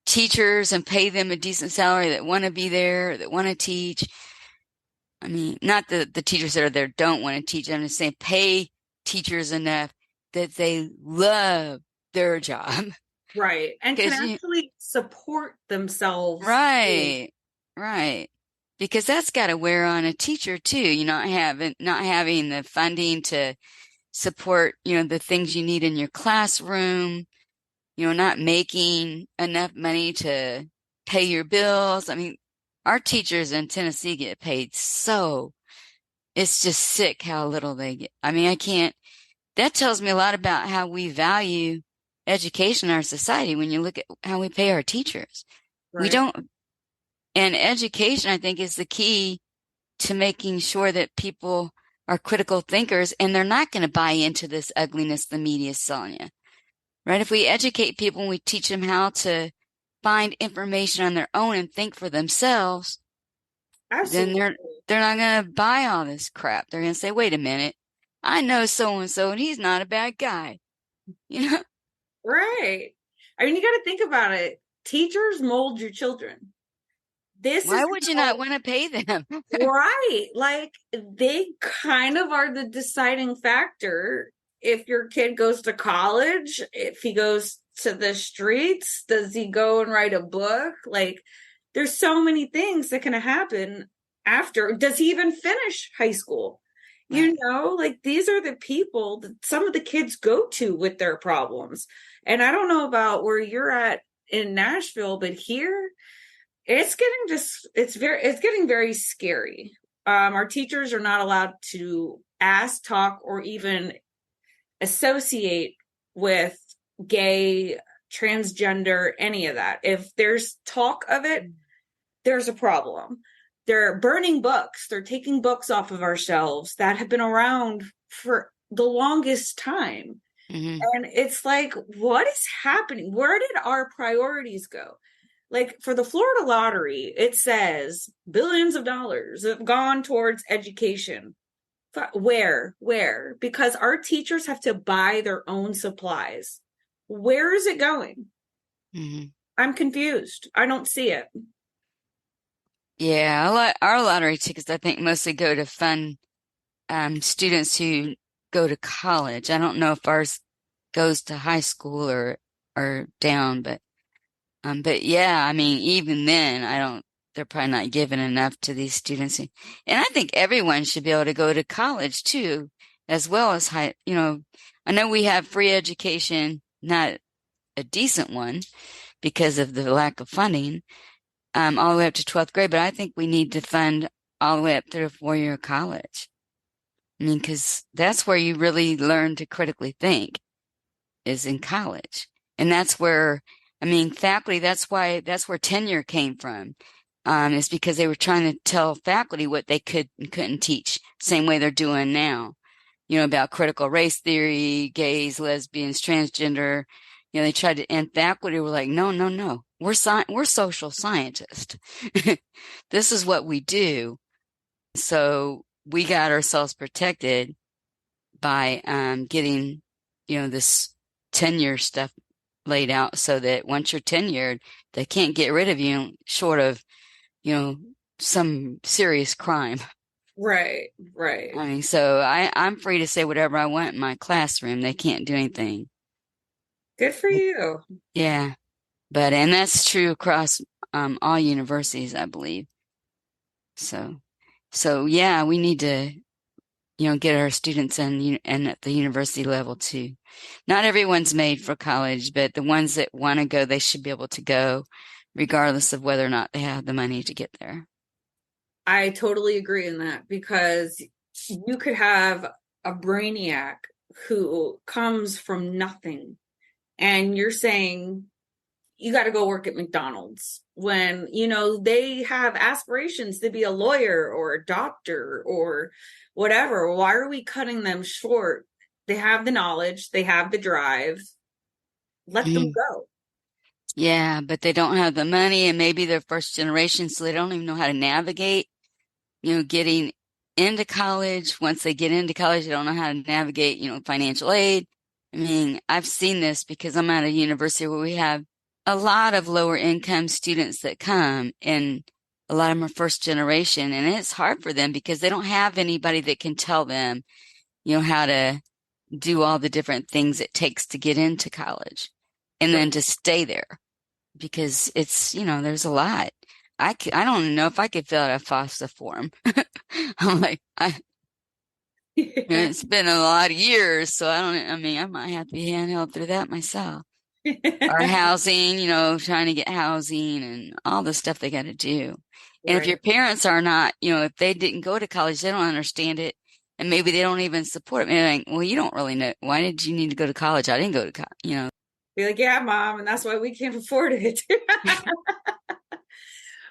Speaker 4: teachers and pay them a decent salary that want to be there, that want to teach. I mean, not the teachers that are there don't want to teach. I'm just saying pay teachers enough that they love their job.
Speaker 3: Right. And can actually support themselves.
Speaker 4: Right. Right. Because that's got to wear on a teacher too. You not having the funding to support, you know, the things you need in your classroom, you know, not making enough money to pay your bills. I mean, our teachers in Tennessee get paid so it's just sick how little they get. I mean, that tells me a lot about how we value education in our society when you look at how we pay our teachers.
Speaker 3: Right.
Speaker 4: We don't, and education, I think, is the key to making sure that people are critical thinkers and they're not going to buy into this ugliness the media is selling you. Right? If we educate people and we teach them how to find information on their own and think for themselves,
Speaker 3: Absolutely.
Speaker 4: then they're not going to buy all this crap. They're going to say, wait a minute, I know so-and-so and he's not a bad guy. You know?
Speaker 3: Right. I mean, you got to think about it. Teachers mold your children.
Speaker 4: Why would you not want to pay them?
Speaker 3: Right. Like, they kind of are the deciding factor. If your kid goes to college, if he goes to the streets, does he go and write a book? Like, there's so many things that can happen after. Does he even finish high school? Right. You know, like, these are the people that some of the kids go to with their problems. And I don't know about where you're at in Nashville, but here it's getting very scary. Our teachers are not allowed to ask, talk, or even associate with gay, transgender, any of that. If there's talk of it, there's a problem. They're burning books. They're taking books off of our shelves that have been around for the longest time. Mm-hmm. And it's like, what is happening? Where did our priorities go? Like, for the Florida lottery, it says billions of dollars have gone towards education. Where? Because our teachers have to buy their own supplies. Where is it going? Mm-hmm. I'm confused. I don't see it.
Speaker 4: Yeah, our lottery tickets, I think, mostly go to fund students who go to college. I don't know if ours goes to high school or down, but yeah, I mean, even then, they're probably not giving enough to these students. And I think everyone should be able to go to college too, as well as high, you know, I know we have free education, not a decent one because of the lack of funding, all the way up to 12th grade, but I think we need to fund all the way up through a 4-year college. I mean, because that's where you really learn to critically think is in college. And that's where, faculty, that's where tenure came from. Is because they were trying to tell faculty what they could and couldn't teach, same way they're doing now, about critical race theory, gays, lesbians, transgender. They tried to, and faculty were like, no, no, no, we're social scientists. This is what we do. So we got ourselves protected by getting, this tenure stuff laid out so that once you're tenured, they can't get rid of you short of, some serious crime.
Speaker 3: Right.
Speaker 4: So I'm free to say whatever I want in my classroom. They can't do anything.
Speaker 3: Good for you.
Speaker 4: Yeah. And that's true across all universities, I believe. So yeah, we need to, get our students and at the university level too. Not everyone's made for college, but the ones that want to go, they should be able to go regardless of whether or not they have the money to get there.
Speaker 3: I totally agree in that, because you could have a brainiac who comes from nothing, and you're saying you got to go work at McDonald's when, they have aspirations to be a lawyer or a doctor or whatever. Why are we cutting them short? They have the knowledge, they have the drive. Let them go.
Speaker 4: Yeah, but they don't have the money, and maybe they're first generation, so they don't even know how to navigate, getting into college. Once they get into college, they don't know how to navigate, financial aid. I've seen this because I'm at a university where we have a lot of lower income students that come, and a lot of them are first generation, and it's hard for them because they don't have anybody that can tell them, how to do all the different things it takes to get into college and then to stay there, because it's, there's a lot. I don't know if I could fill out a FAFSA form. I'm like, it's been a lot of years, so I might have to be handheld through that myself. Or housing, trying to get housing and all the stuff they got to do. And if your parents are not, if they didn't go to college, they don't understand it. And maybe they don't even support it. Maybe like, well, you don't really know. Why did you need to go to college? I didn't go to college,
Speaker 3: Be like, yeah, Mom, and that's why we can't afford it.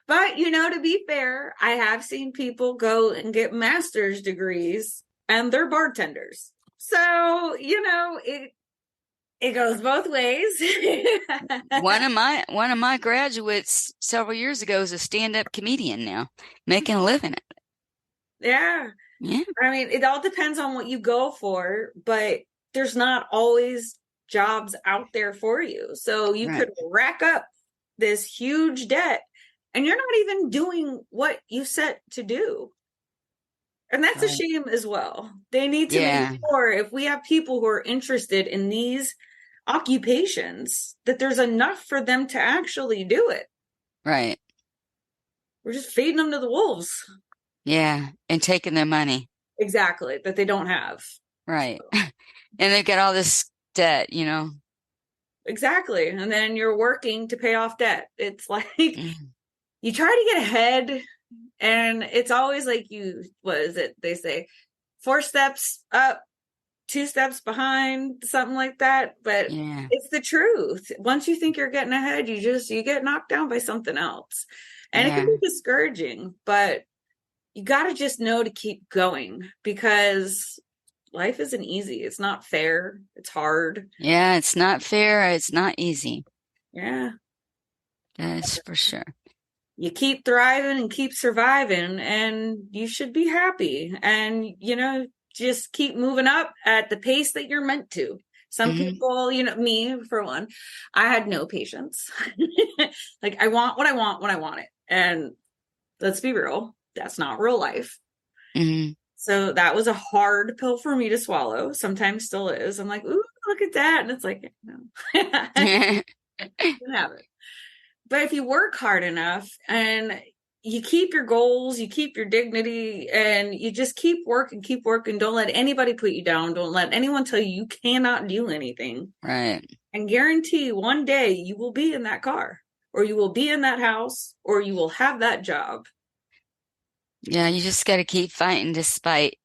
Speaker 3: But, to be fair, I have seen people go and get master's degrees and they're bartenders. So, it goes both ways.
Speaker 4: One of my graduates several years ago is a stand-up comedian now, making a living at it.
Speaker 3: Yeah.
Speaker 4: Yeah.
Speaker 3: It all depends on what you go for, but there's not always jobs out there for you. So you could rack up this huge debt and you're not even doing what you set to do. And that's a shame as well. They need to make sure, if we have people who are interested in these occupations, that there's enough for them to actually do it.
Speaker 4: Right.
Speaker 3: We're just feeding them to the wolves.
Speaker 4: Yeah. And taking their money.
Speaker 3: Exactly. That they don't have.
Speaker 4: Right. So. And they've got all this debt,
Speaker 3: Exactly. And then you're working to pay off debt. It's like you try to get ahead, and it's always like what is it? They say 4 steps up, 2 steps behind, something like that. But it's the truth. Once you think you're getting ahead, you get knocked down by something else. And it can be discouraging, but you got to just know to keep going, because life isn't easy. It's not fair. It's hard.
Speaker 4: Yeah, it's not fair. It's not easy.
Speaker 3: Yeah.
Speaker 4: That's for sure.
Speaker 3: You keep thriving and keep surviving, and you should be happy. And, just keep moving up at the pace that you're meant to. Some people, me for one, I had no patience. Like, I want what I want when I want it. And let's be real, that's not real life. So that was a hard pill for me to swallow. Sometimes still is. I'm like, ooh, look at that. And it's like, no. I can have it. But if you work hard enough and you keep your goals, you keep your dignity, and you just keep working, don't let anybody put you down. Don't let anyone tell you cannot do anything.
Speaker 4: Right.
Speaker 3: And guarantee one day you will be in that car, or you will be in that house, or you will have that job.
Speaker 4: Yeah, you just got to keep fighting despite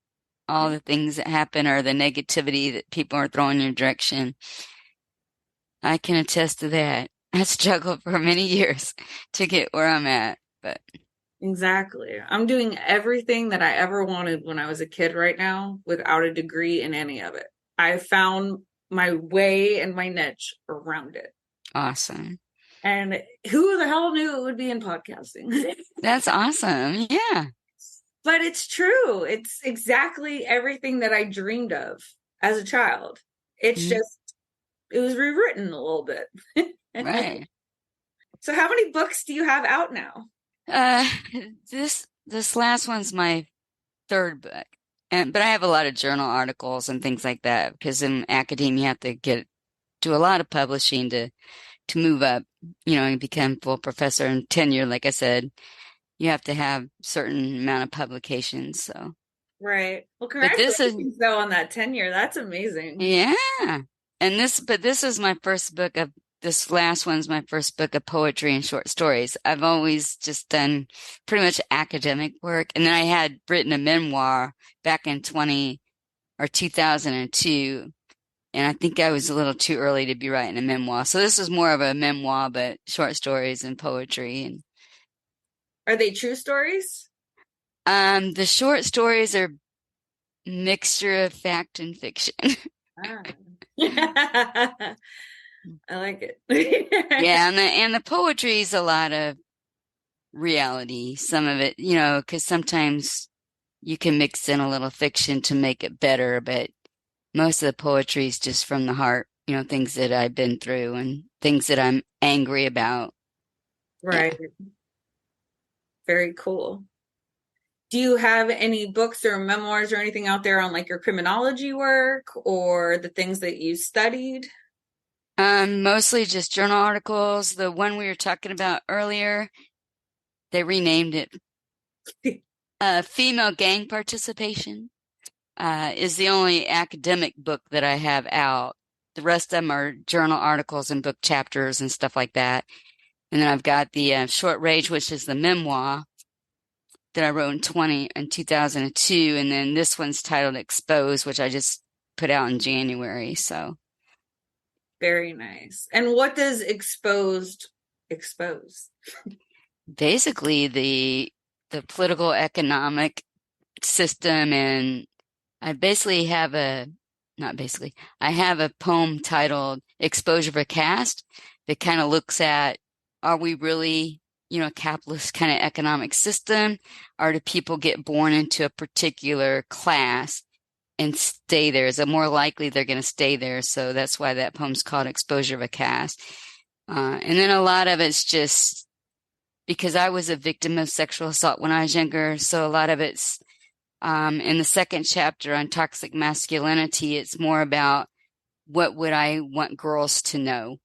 Speaker 4: all the things that happen or the negativity that people are throwing your direction. I can attest to that. I struggled for many years to get where I'm at, but
Speaker 3: Exactly. I'm doing everything that I ever wanted when I was a kid right now without a degree in any of it. I found my way and my niche around it.
Speaker 4: awesome.
Speaker 3: And who the hell knew it would be in podcasting?
Speaker 4: That's awesome. Yeah.
Speaker 3: But it's true. It's exactly everything that I dreamed of as a child. It's
Speaker 4: Mhm.
Speaker 3: just, it was rewritten a little bit.
Speaker 4: Right.
Speaker 3: So how many books do you have out now?
Speaker 4: Uh, this last one's my third book, but I have a lot of journal articles and things like that because in academia you have to do a lot of publishing to move up, and become full professor and tenure. Like I said, you have to have certain amount of publications. So,
Speaker 3: Right. Well,
Speaker 4: but this is
Speaker 3: congratulations though on that tenure. That's amazing.
Speaker 4: yeah, but this is my first book of. This last one's my first book of poetry and short stories. I've always just done pretty much academic work. And then I had written a memoir back in 2002. And I think I was a little too early to be writing a memoir. So this is more of a memoir, but short stories and poetry. And
Speaker 3: Are they true stories?
Speaker 4: the short stories are mixture of fact and fiction.
Speaker 3: Ah. I like it.
Speaker 4: Yeah, and the poetry is a lot of reality. Some of it, because sometimes you can mix in a little fiction to make it better, but most of the poetry is just from the heart, things that I've been through and things that I'm angry about.
Speaker 3: Right. Very cool. Do you have any books or memoirs or anything out there on like your criminology work or the things that you studied?
Speaker 4: Mostly just journal articles. The one we were talking about earlier, they renamed it. Female Gang Participation is the only academic book that I have out. The rest of them are journal articles and book chapters and stuff like that. And then I've got the Short Rage, which is the memoir that I wrote in 2002. And then this one's titled Exposed, which I just put out in January. So
Speaker 3: Very nice. And what does exposed expose?
Speaker 4: basically the political economic system, and I basically have I have a poem titled Exposure for Caste that kind of looks at, are we really, a capitalist kind of economic system? Or do people get born into a particular class and stay there? Is it more likely they're going to stay there? So that's why that poem's called Exposure for Caste. And then a lot of it's just because I was a victim of sexual assault when I was younger. So a lot of it's in the second chapter on toxic masculinity, it's more about what would I want girls to know?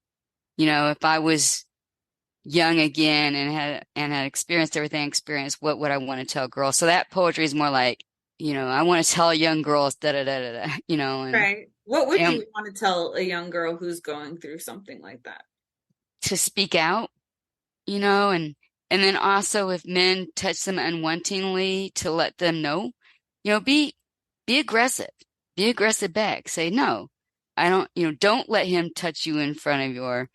Speaker 4: If I was young again and had experienced everything I experienced, what would I want to tell girls? So that poetry is more like, I want to tell young girls da da da da da, and,
Speaker 3: Right. What would you want to tell a young girl who's going through something like that?
Speaker 4: To speak out, and then also if men touch them unwantingly, to let them know, be aggressive, be aggressive back. Say, no, I don't, don't let him touch you in front of your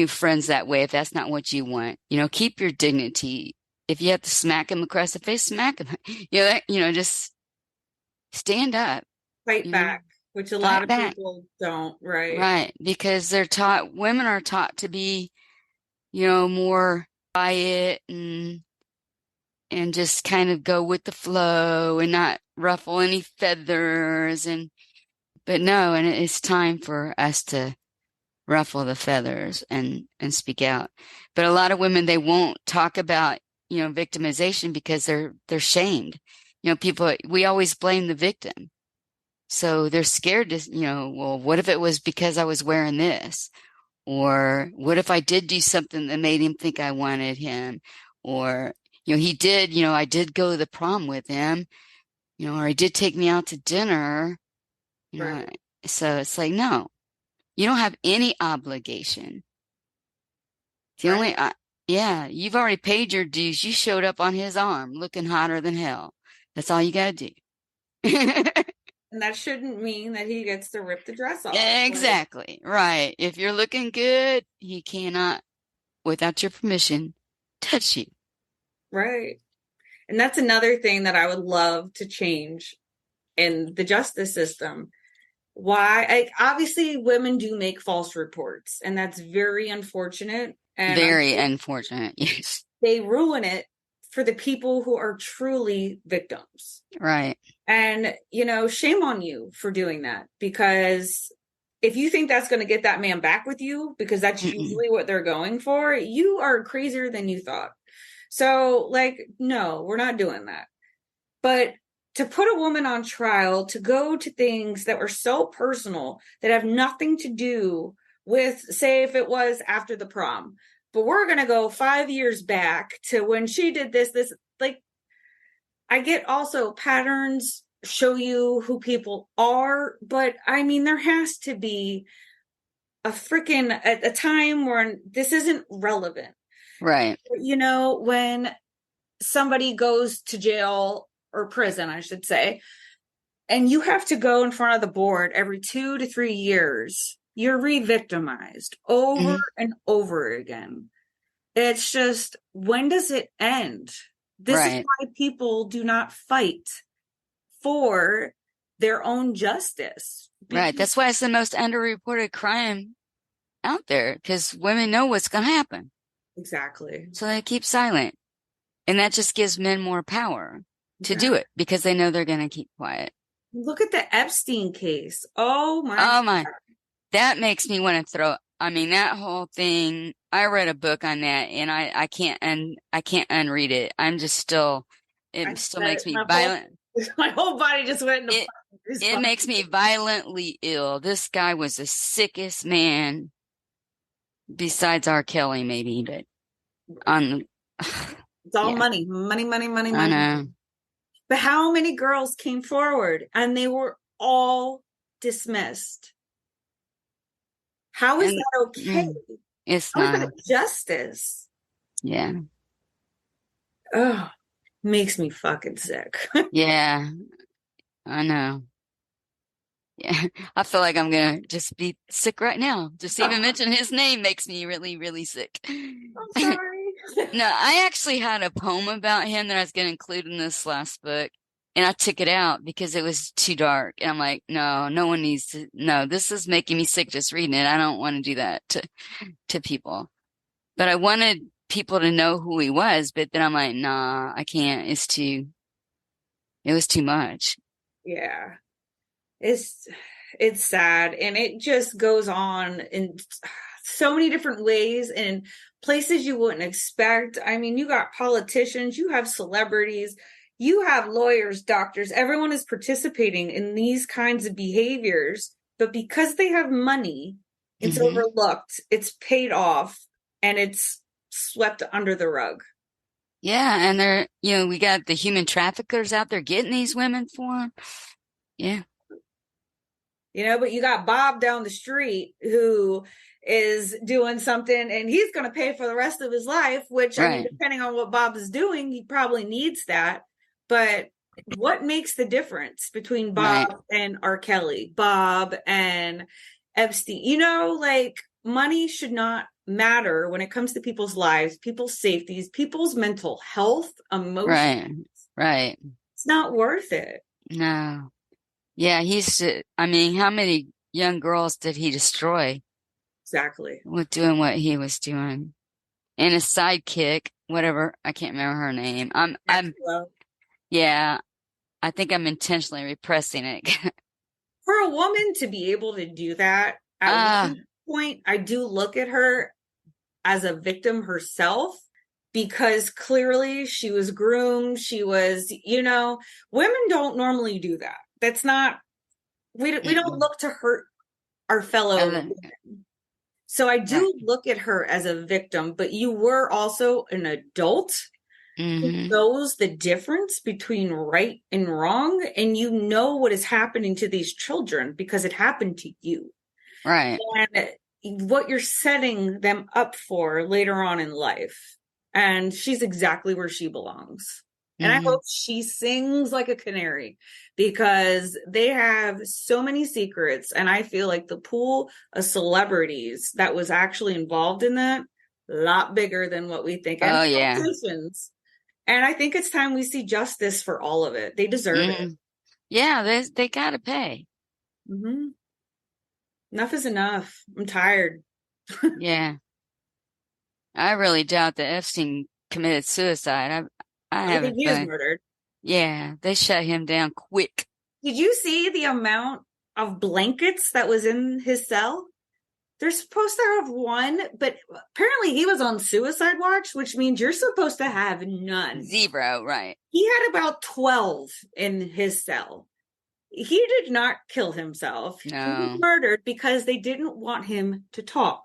Speaker 4: friends that way if that's not what you want. Keep your dignity. If you have to smack him across the face, smack him. Just stand up.
Speaker 3: Fight back, which a lot of people don't, right?
Speaker 4: Right, because women are taught to be, more quiet and just kind of go with the flow and not ruffle any feathers. But no, and it's time for us to ruffle the feathers and speak out. But a lot of women, they won't talk about, victimization because they're shamed. We always blame the victim. So they're scared to, well, what if it was because I was wearing this? Or what if I did do something that made him think I wanted him? Or, he did, I did go to the prom with him, or he did take me out to dinner,
Speaker 3: Right.
Speaker 4: So it's like, no, you don't have any obligation. You've already paid your dues. You showed up on his arm looking hotter than hell. That's all you got to do.
Speaker 3: And that shouldn't mean that he gets to rip the dress off.
Speaker 4: Exactly. Right. If you're looking good, he cannot, without your permission, touch you.
Speaker 3: Right. And that's another thing that I would love to change in the justice system. Why? Obviously, women do make false reports, and that's very unfortunate. And
Speaker 4: Very unfortunate. Yes.
Speaker 3: they ruin it for the people who are truly victims.
Speaker 4: Right.
Speaker 3: And, shame on you for doing that, because if you think that's going to get that man back with you, because that's usually what they're going for, you are crazier than you thought. So, no, we're not doing that. But to put a woman on trial, to go to things that were so personal, that have nothing to do with, say, if it was after the prom, but we're going to go 5 years back to when she did this, I get also patterns show you who people are, but I mean, there has to be a time where this isn't relevant.
Speaker 4: Right.
Speaker 3: When somebody goes to jail or prison, I should say, and you have to go in front of the board every 2 to 3 years, you're re-victimized over and over again. It's just, when does it end? This is why people do not fight for their own justice.
Speaker 4: Right. That's why it's the most underreported crime out there, because women know what's going to happen.
Speaker 3: Exactly.
Speaker 4: So they keep silent. And that just gives men more power to do it, because they know they're going to keep quiet.
Speaker 3: Look at the Epstein case. Oh my. God.
Speaker 4: That makes me want to that whole thing. I read a book on that, and I can't unread it. I'm just still, it still makes me violent.
Speaker 3: My whole body just went into
Speaker 4: it makes me violently ill. This guy was the sickest man besides R. Kelly, maybe, but
Speaker 3: it's all money.
Speaker 4: I know.
Speaker 3: But how many girls came forward and they were all dismissed? How is that okay?
Speaker 4: It's
Speaker 3: How
Speaker 4: not.
Speaker 3: is that justice?
Speaker 4: Yeah.
Speaker 3: Oh, makes me fucking sick.
Speaker 4: Yeah, I know. Yeah, I feel like I'm gonna just be sick right now. Just even mention his name makes me really, really sick.
Speaker 3: I'm sorry.
Speaker 4: No, I actually had a poem about him that I was gonna include in this last book, and I took it out because it was too dark. And I'm like, no one needs to. No, this is making me sick just reading it. I don't want to do that to people. But I wanted people to know who he was. But then I'm like, nah, I can't. It was too much.
Speaker 3: Yeah. It's sad, and it just goes on in so many different ways and places you wouldn't expect. I mean, you got politicians, you have celebrities, you have lawyers, doctors, everyone is participating in these kinds of behaviors, but because they have money, it's overlooked, it's paid off, and it's swept under the rug.
Speaker 4: Yeah, and they're, we got the human traffickers out there getting these women for them. Yeah.
Speaker 3: But you got Bob down the street who is doing something, and he's going to pay for the rest of his life, which, I mean, depending on what Bob is doing, he probably needs that. But what makes the difference between Bob and R. Kelly, Bob and Epstein? Money should not matter when it comes to people's lives, people's safeties, people's mental health, emotions.
Speaker 4: Right.
Speaker 3: It's not worth it.
Speaker 4: No. Yeah, how many young girls did he destroy?
Speaker 3: Exactly.
Speaker 4: With doing what he was doing. And his sidekick, whatever, I can't remember her name. Yeah, I think I'm intentionally repressing it.
Speaker 3: For a woman to be able to do that, at one point, I do look at her as a victim herself, because clearly she was groomed. She was, women don't normally do that. That's not, we don't look to hurt our fellow women. So I do look at her as a victim, but you were also an adult who knows the difference between right and wrong. And you know what is happening to these children because it happened to you.
Speaker 4: Right.
Speaker 3: And what you're setting them up for later on in life. And she's exactly where she belongs. And I hope she sings like a canary, because they have so many secrets. And I feel like the pool of celebrities that was actually involved in that, a lot bigger than what we think. And politicians. And I think it's time we see justice for all of it. They deserve it.
Speaker 4: Yeah, they got to pay.
Speaker 3: Enough is enough. I'm tired.
Speaker 4: Yeah. I really doubt that Epstein committed suicide. I haven't.
Speaker 3: He was murdered.
Speaker 4: Yeah, they shut him down quick.
Speaker 3: Did you see the amount of blankets that was in his cell? They're supposed to have one, but apparently he was on suicide watch, which means you're supposed to have none.
Speaker 4: 0, right.
Speaker 3: He had about 12 in his cell. He did not kill himself.
Speaker 4: No.
Speaker 3: He was murdered because they didn't want him to talk.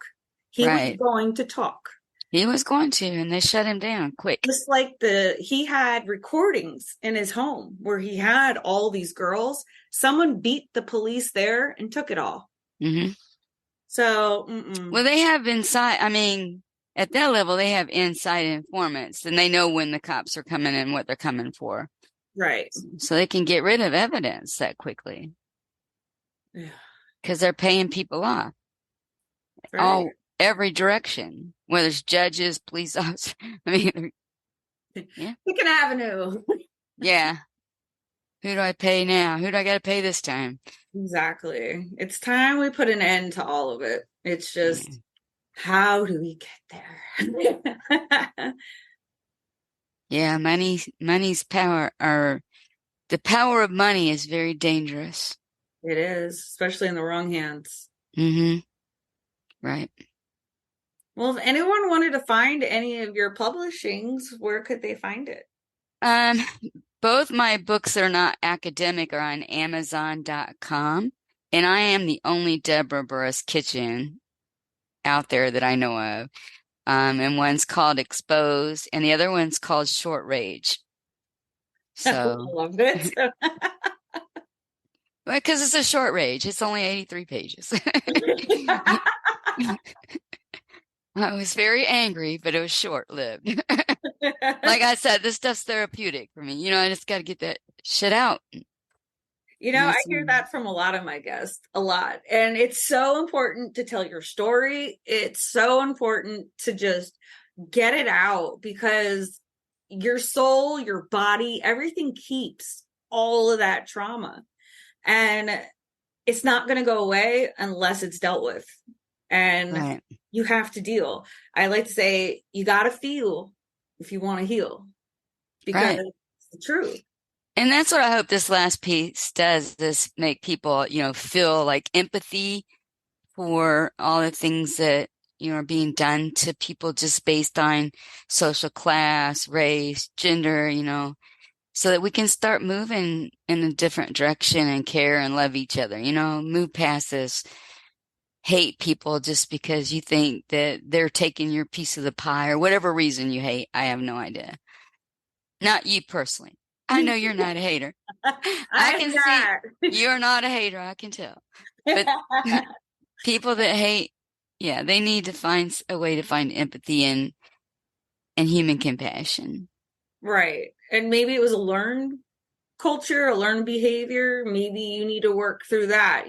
Speaker 3: He was going to talk.
Speaker 4: He was going to, and they shut him down quick.
Speaker 3: Just like he had recordings in his home where he had all these girls. Someone beat the police there and took it all. So,
Speaker 4: well, they have inside, I mean, at that level, they have inside informants, and they know when the cops are coming and what they're coming for.
Speaker 3: Right.
Speaker 4: So they can get rid of evidence that quickly.
Speaker 3: Yeah.
Speaker 4: Because they're paying people off.
Speaker 3: Right.
Speaker 4: Every direction, whether it's judges, police officers. I mean,
Speaker 3: pick an avenue.
Speaker 4: Yeah. Who do I pay now? Who do I got to pay this time?
Speaker 3: Exactly. It's time we put an end to all of it. It's just, how do we get there?
Speaker 4: Yeah, money's power, or the power of money is very dangerous.
Speaker 3: It is, especially in the wrong hands.
Speaker 4: Right.
Speaker 3: Well, if anyone wanted to find any of your publishings, where could they find it?
Speaker 4: Both my books are not academic, are on Amazon.com. And I am the only Deborah Burris-Kitchen out there that I know of. And one's called Exposed, and the other one's called Short Rage. So
Speaker 3: I love it.
Speaker 4: Because it's a short rage. It's only 83 pages. I was very angry, but it was short-lived. Like I said, this stuff's therapeutic for me. I just got to get that shit out.
Speaker 3: I hear that from a lot of my guests, a lot. And it's so important to tell your story. It's so important to just get it out, because your soul, your body, everything keeps all of that trauma. And it's not going to go away unless it's dealt with. And you have to deal. I like to say, you got to feel if you want to heal, because it's the truth.
Speaker 4: And that's what I hope this last piece does, is make people, feel like empathy for all the things that, are being done to people just based on social class, race, gender, so that we can start moving in a different direction and care and love each other, move past this hate people just because you think that they're taking your piece of the pie, or whatever reason you hate. I have no idea. Not you personally. I know you're not a hater. I can see you're not a hater. I can tell. But people that hate, they need to find a way to find empathy and human compassion.
Speaker 3: Right. And maybe it was a learned culture, a learned behavior. Maybe you need to work through that.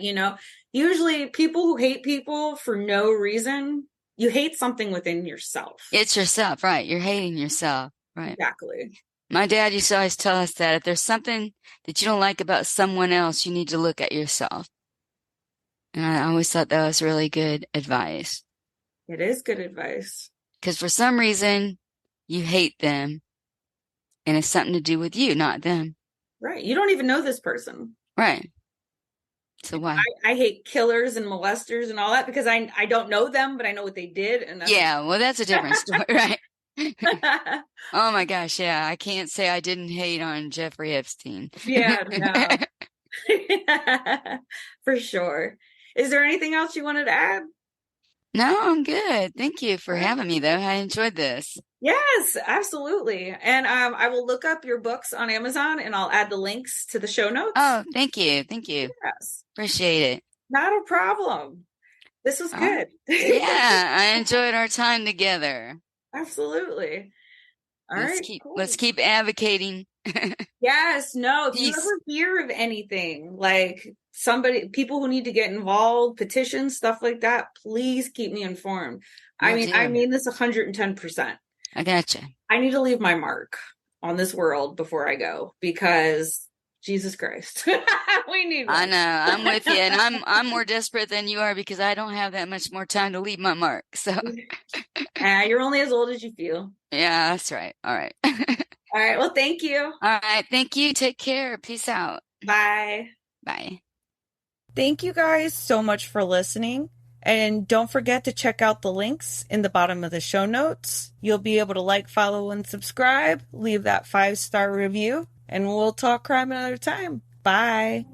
Speaker 3: Usually people who hate people for no reason, you hate something within yourself.
Speaker 4: It's yourself, right? You're hating yourself, right?
Speaker 3: Exactly.
Speaker 4: My dad used to always tell us that if there's something that you don't like about someone else, you need to look at yourself. And I always thought that was really good advice.
Speaker 3: It is good advice.
Speaker 4: Because for some reason, you hate them, and it's something to do with you, not them.
Speaker 3: Right. You don't even know this person.
Speaker 4: Right. So why?
Speaker 3: I hate killers and molesters and all that, because I don't know them, but I know what they did. And
Speaker 4: well, that's a different story, right? Oh my gosh, yeah. I can't say I didn't hate on Jeffrey Epstein.
Speaker 3: Yeah, no. For sure. Is there anything else you wanted to add?
Speaker 4: No, I'm good. Thank you for having me, though. I enjoyed this.
Speaker 3: Yes, absolutely. And I will look up your books on Amazon, and I'll add the links to the show notes.
Speaker 4: Oh, thank you. Thank you.
Speaker 3: Yes.
Speaker 4: Appreciate it.
Speaker 3: Not a problem. This was good.
Speaker 4: Yeah, I enjoyed our time together.
Speaker 3: Absolutely. All right.
Speaker 4: Let's keep advocating.
Speaker 3: Yes, no, if you
Speaker 4: Peace.
Speaker 3: ever hear of anything like people who need to get involved, petitions, stuff like that, please keep me informed.
Speaker 4: Will
Speaker 3: I
Speaker 4: do.
Speaker 3: mean this 110%.
Speaker 4: I gotcha.
Speaker 3: I need to leave my mark on this world before I go because Jesus Christ, we need one.
Speaker 4: I know. I'm with you, and I'm more desperate than you are because I don't have that much more time to leave my mark. So,
Speaker 3: You're only as old as you feel.
Speaker 4: yeah, that's right. All right.
Speaker 3: All right. Well, thank you.
Speaker 4: All right. Thank you. Take care. Peace out.
Speaker 3: Bye.
Speaker 4: Bye.
Speaker 2: Thank you guys so much for listening. And don't forget to check out the links in the bottom of the show notes. You'll be able to like, follow, and subscribe. Leave that 5-star review. And we'll talk crime another time. Bye.